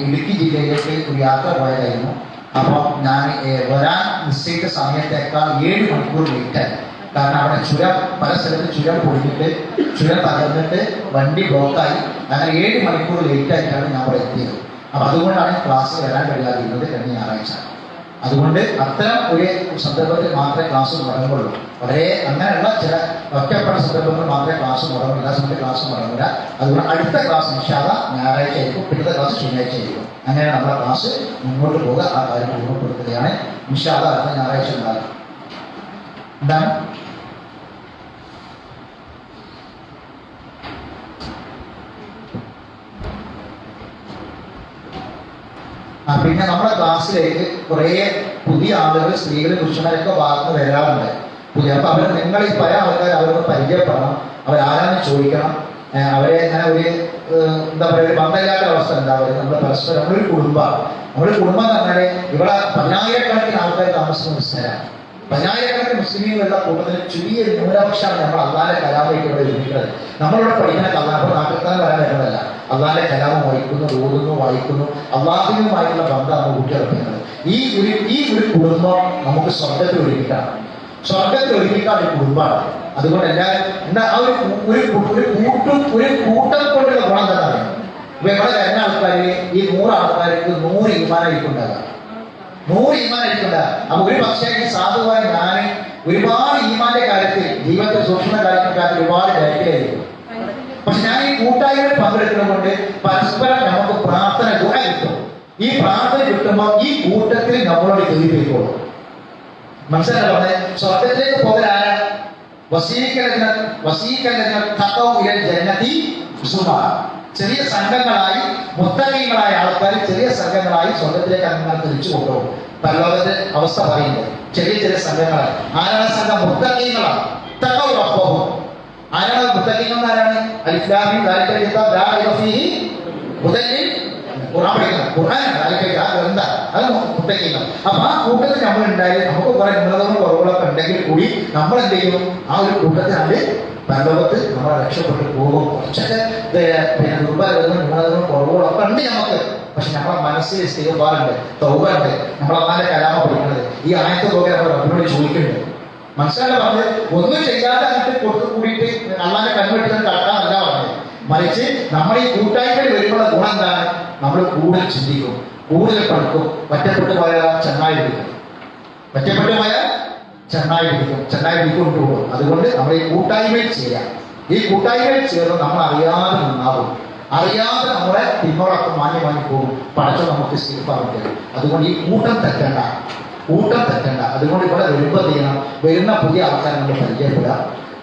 ഇടുക്കി ജില്ലയിലേക്ക് ഒരു യാത്ര പോയതായിരുന്നു. അപ്പം ഞാൻ വരാൻ നിശ്ചയിച്ച സമയത്തേക്കാൾ 7 മണിക്കൂർ ലേറ്റായി. കാരണം അവിടെ പല സ്ഥലത്ത് ചുരം പൊടിഞ്ഞിട്ട് ചുരം തകർന്നിട്ട് വണ്ടി ബ്ലോക്കായി. അങ്ങനെ 7 മണിക്കൂർ ലേറ്റായിട്ടാണ് ഞാൻ അവിടെ എത്തിയത്. അപ്പൊ അതുകൊണ്ടാണ് ക്ലാസ് വരാൻ കഴിയാതിരുന്നത് കഴിഞ്ഞ ഞായറാഴ്ച. അതുകൊണ്ട് അത്തരം ഒരു സന്ദർഭത്തിൽ മാത്രമേ ക്ലാസ് മുടങ്ങുള്ളൂ. വളരെ അങ്ങനെയുള്ള ചില ഒറ്റപ്പെട്ട സന്ദർഭങ്ങൾ മാത്രമേ ക്ലാസ് മുടങ്ങുള്ളൂ. എല്ലാ സമയത്ത് ക്ലാസ് മുടങ്ങില്ല. അതുകൊണ്ട് അടുത്ത ക്ലാസ് നിഷാദ ഞായറാഴ്ച ആയിരിക്കും, പിന്നത്തെ ക്ലാസ് ശനിയാഴ്ച ആയിരിക്കും. അങ്ങനെയാണ് നമ്മുടെ ക്ലാസ് മുന്നോട്ട് പോകുക. ആ കാര്യം ഓർമ്മപ്പെടുത്തുകയാണ്. നിഷാദ അടുത്ത ഞായറാഴ്ച ഉണ്ടാകും. എന്താണ് പിന്നെ നമ്മുടെ ക്ലാസ്സിലേക്ക് കുറേ പുതിയ ആളുകൾ, സ്ത്രീകൾ, പുരുഷന്മാരൊക്കെ ഭാഗത്ത് വരാറുണ്ട്. അപ്പൊ നിങ്ങൾ ഈ പല ആൾക്കാർ അവർക്ക് പരിചയപ്പെടണം, അവരാരാന്ന് ചോദിക്കണം. അവരെ ഇങ്ങനെ ഒരു എന്താ പറയുക, ഒരു ബന്ധമില്ലാത്ത അവസ്ഥ ഉണ്ടാവരുത്. നമ്മൾ പരസ്പരം നമ്മളൊരു കുടുംബമാണ്. നമ്മുടെ കുടുംബം എന്ന് പറഞ്ഞാല് ഇവിടെ 10,000-കണക്കിന് ആൾക്കാർ താമസിക്കുന്ന സ്ഥലമാണ്. 10,000-കണക്കിന് മുസ്ലിമുകളുടെ കൂട്ടത്തിൽ ചെറിയൊരു ന്യൂനപക്ഷമാണ് നമ്മൾ അള്ളാന്റെ കലാമയ്ക്ക് ഇവിടെ ഒരുക്കുന്നത്. നമ്മളിവിടെ പഠിക്കുന്ന കലാപം നാട്ടിൽക്കാലം വരാൻ വരുന്നതല്ല. അള്ളാന്റെ കലാമം വായിക്കുന്നു, ഓതുന്നു, വായിക്കുന്നു, അള്ളാഹുവുമായിട്ടുള്ള ബന്ധമാണ് കൂട്ടിയിറക്കുന്നത്. ഈ ഒരു കുടുംബം നമുക്ക് സ്വർഗത്തിൽ ഒരുക്കിയിട്ടാണ്. സ്വർഗത്തിൽ ഒരുക്കിയിട്ടാണ് ഒരു കുടുംബമാണ്. അതുകൊണ്ട് എല്ലാവരും എന്താ ആ ഒരു കൂട്ടം കൊണ്ടുള്ള ഗുണം എന്താ പറയുക? ഇപ്പൊ ഇവിടെ വരുന്ന ആൾക്കാരിൽ ഈ 100 ആൾക്കാർക്ക് 100 ഈമാനായിരിക്കുണ്ടാകാം. 100 ഈമാനായിരിക്കുണ്ടാകാം. അപ്പൊ ഒരു പക്ഷേ ഈ സാധുവായ ഞാൻ ഒരുപാട് ഈമാന്റെ കാര്യത്തിൽ, ജീവിതത്തെ സൂക്ഷ്മ കാര്യത്തിൽ ഒരുപാട് ഡയറ്റിലായിരിക്കും. പക്ഷെ ഞാൻ ഈ കൂട്ടായ്മയിൽ പങ്കെടുക്കുന്നത് കൊണ്ട് പരസ്പരം നമുക്ക് പ്രാർത്ഥന ഗുണം കിട്ടും. ഈ പ്രാർത്ഥന കിട്ടുമ്പോൾ ഈ കൂട്ടത്തിൽ നമ്മളോട് കേൾപ്പിക്കോളും. മനസ്സിലാക്കാൻ പറഞ്ഞത് സ്വർഗത്തിലേക്ക് പോകലാരാ? ചെറിയ സംഘങ്ങളായി മുത്തഖീങ്ങളായ ആൾക്കാർ ചെറിയ സംഘങ്ങളായി സ്വർഗത്തിലേക്ക് അങ്ങനെ തിരിച്ചു കൊണ്ടുപോകും. പരലോകത്തെ അവസ്ഥ പറയുന്നത് ചെറിയ സംഘങ്ങളായി. ആരാണ് സംഘം? മുത്തഖീങ്ങളാണ്. തഖവ റബ്ബഹും. ആരാണ് മുത്തഖീങ്ങൾ? ആരാണ്? അൽഇസ്ലാമി ദാലിക കിതാബ് ലാ റൈബ ഫീഹി ഹുദൻ ഖുർആൻ പഠിക്കണം. ഖുർആനാണ് ദാലിക ഗ്രന്ഥ. അത് മുത്തഖീങ്ങൾ. അപ്പൊ ആ കൂട്ടത്തിൽ നമ്മൾ ഉണ്ടായാലും നമുക്ക് കുറെ ഉന്നതങ്ങളും കുറവുകളൊക്കെ ഉണ്ടെങ്കിൽ കൂടി നമ്മൾ എന്ത് ചെയ്യും? ആ ഒരു കൂട്ടത്തിനാണ് പരലോകത്ത് നമ്മളെ രക്ഷപ്പെട്ടു പോകും. കുറച്ചൊക്കെ ദുർബലങ്ങളും ഉന്നതങ്ങളും കുറവുകളൊക്കെ ഉണ്ട് നമുക്ക്. പക്ഷെ നമ്മളെ മനസ്സിൽ സ്ഥിരപാടുണ്ട്, തൗബയുണ്ട്. നമ്മളെ കലാമ പഠിക്കുന്നത് ഈ ആയത്തെ പോലെ നമ്മൾ റബ്ബിനോട് ചോദിക്കുന്നുണ്ട്. മനസ്സിലാക്കാൻ പറഞ്ഞത് ഒന്നും ചെയ്യാതെ അങ്ങോട്ട് കൊടുത്തു കൂടിയിട്ട് അള്ളാന്റെ കൺവെട്ടിൽ കടക്കാനല്ല പറഞ്ഞത്. മറിച്ച് നമ്മൾ ഈ കൂട്ടായ്മയിൽ വരുമ്പോൾ ഗുണം എന്താണ്? നമ്മൾ കൂടുതൽ ചിന്തിക്കും, കൂടുതൽ പഠിക്കും. ഒറ്റപ്പെട്ടു പോയാൽ ചെന്നായി പിടിക്കും, ഒറ്റപ്പെട്ടു പോയാൽ ചെന്നായി പിടിക്കൊണ്ട് പോകും. അതുകൊണ്ട് നമ്മൾ ഈ കൂട്ടായ്മയിൽ ചെയ്യാം. ഈ കൂട്ടായ്മയിൽ ചേർന്ന് നമ്മൾ അറിയാതെ നന്നാവും. അറിയാതെ നമ്മളെ പിന്നോടൊക്കെ മാഞ്ഞു പോകും. പടച്ച നമുക്ക് സ്വീകരിക്കാറുണ്ട്. അതുകൊണ്ട് ഈ കൂട്ടം തെറ്റണ്ട. അതുകൊണ്ട് ഇവിടെ വരുമ്പോൾ ചെയ്യണം. വരുന്ന പുതിയ ആൾക്കാരെ നമ്മൾ പരിചയപ്പെടുക.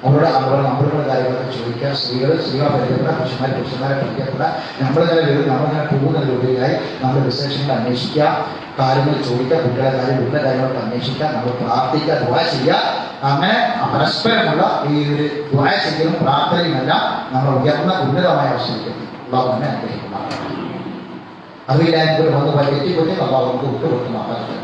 അവരുടെ നമ്മളുടെ കാര്യങ്ങളൊക്കെ ചോദിക്കുക. സ്ത്രീകളെ പരിചയപ്പെടുക, പുരുഷന്മാരെ പരിചയപ്പെടുക. നമ്മളിങ്ങനെ വരും, നമ്മളിങ്ങനെ പോകുന്നതിലുപരിയായി നമ്മൾ വിശേഷങ്ങൾ അന്വേഷിക്കുക, കാര്യങ്ങൾ ചോദിക്കുക, കുട്ടികളുടെ കാര്യങ്ങളൊക്കെ അന്വേഷിക്കുക, നമ്മൾ പ്രാർത്ഥിക്കുക, ദുആ ചെയ്യുക. അങ്ങനെ പരസ്പരമുള്ള ഈ ഒരു ദുആ ചെയ്യലും പ്രാർത്ഥനയുമെല്ലാം നമ്മൾ ഉയർന്ന ഉന്നതമായ അവസ്ഥയിലേക്ക് അള്ളാഹു നമ്മെ അനുഗ്രഹിക്കുമാറാകട്ടെ. അറിവില്ലായ്മ വന്ന് തെറ്റിപ്പോയി അള്ളാഹു നമുക്ക് വിട്ടുകൊടുക്കുമാറാകട്ടെ.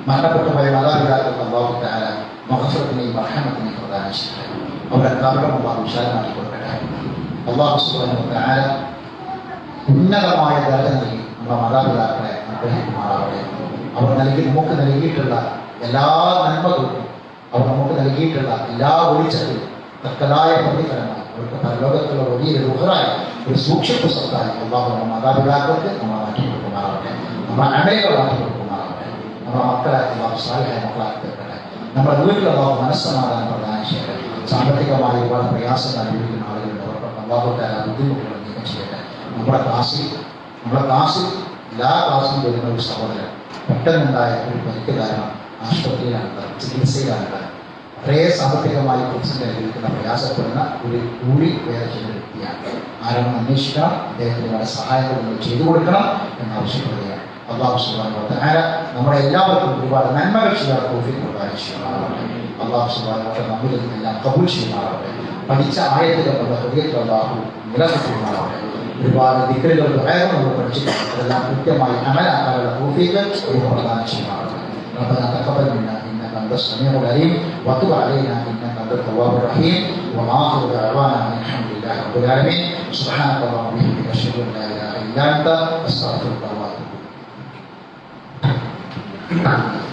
മരണപ്പെട്ടു പോയ മാതാപിതാക്കൾക്ക് അള്ളാഹു തആല മഗ്ഫിറത്തിനെയും റഹ്മത്തിനെയും പ്രദാനം ചെയ്യട്ടെ. അവരുടെ കബറും അള്ളാഹു വിശാലമാക്കി കൊടുക്കട്ടെ. അള്ളാഹു സുബ്ഹാനഹു വ തആല ഉന്നതമായ ദർജ നൽകി നമ്മുടെ മാതാപിതാക്കളെ അനുഗ്രഹിക്കുമാറാവട്ടെ. അവർ നമുക്ക് നൽകിയിട്ടുള്ള എല്ലാ നന്മകൾക്കും, അവർ നമുക്ക് നൽകിയിട്ടുള്ള എല്ലാ വെളിച്ചത്തിലും തക്കതായ പ്രതിഫലമായി അവർക്ക് പരലോകത്തുള്ള വലിയൊരു റുഹറായി ഒരു സൂക്ഷിപ്പ് സ്വത്തായി അള്ളാഹു നമ്മുടെ മാതാപിതാക്കൾക്ക് നമ്മളെ മാറ്റി കൊടുക്കുമാറാവട്ടെ. നമ്മളെ അമലുകൾ മാറ്റി കൊടുക്കുമാറാവട്ടെ. നമ്മുടെ മക്കളെ അള്ളാഹു സാലിഹായ മക്കളാക്കി തീർക്കട്ടെ. നമ്മുടെ വീട്ടിൽ അള്ളാഹു മനസ്സമാധാനം പ്രദാനം ചെയ്യട്ടെ. സാമ്പത്തികമായി ഒരുപാട് പ്രയാസങ്ങൾ അനുഭവിക്കുന്ന ആളുകളുണ്ട്. അവർക്ക് അള്ളാഹു തആല ബുദ്ധിമുട്ടുകൾ നീക്കം ചെയ്യട്ടെ. നമ്മുടെ ക്ലാസ്സിൽ എല്ലാ ക്ലാസ്സിലും വരുന്ന ഒരു സഹോദരൻ പെട്ടെന്നുണ്ടായ ഒരു പരിക്ക് കാരണം ആശുപത്രിയിലാണ്, ചികിത്സയിലാണ്. വളരെ സാമ്പത്തികമായി പ്രതിസന്ധി അനുഭവിക്കുന്ന പ്രയാസപ്പെടുന്ന ഒരു കൂലി വേറെ ചെയ്യുന്ന വ്യക്തിയാണ്. ആരാണെന്ന് അന്വേഷിക്കണം. അദ്ദേഹത്തിന് വേണ്ട സഹായങ്ങൾ നമ്മൾ ചെയ്തു കൊടുക്കണം എന്നാവശ്യപ്പെടുകയാണ്. അള്ളാഹു സുബ്ഹാനഹു വ തആല നമ്മുടെ എല്ലാവർക്കും ഒരുപാട് നന്മകൾ ചെയ്യാൻ തൗഫീഖ് പ്രദാനം ചെയ്യുമാറാവട്ടെ. അള്ളാഹു സുബ്ഹാനഹു വ തആല നമ്മിൽ നിന്നെല്ലാം കബൂൽ ചെയ്യുമാറാവട്ടെ. പഠിച്ച ആയത്തുകൾ നമ്മുടെ ഹൃദയത്തിൽ അള്ളാഹു നിലനിർത്തുമാറാവട്ടെ. ഒരുപാട് ദിക്റുകൾ ദുആകൾ നമ്മൾ പഠിച്ചിട്ടുണ്ട്. അതെല്ലാം കൃത്യമായി അമലാക്കാനുള്ള തൗഫീഖ് പ്രദാനം ചെയ്യുമാറാവട്ടെ. ربنا تقبل منا انك انت السميع العليم وتب علينا انك انت التواب الرحيم واخر دعوانا الحمد لله رب العالمين. سبحانك اللهم وبحمدك اشهد ان لا اله الا انت استغفرك واتوب اليك.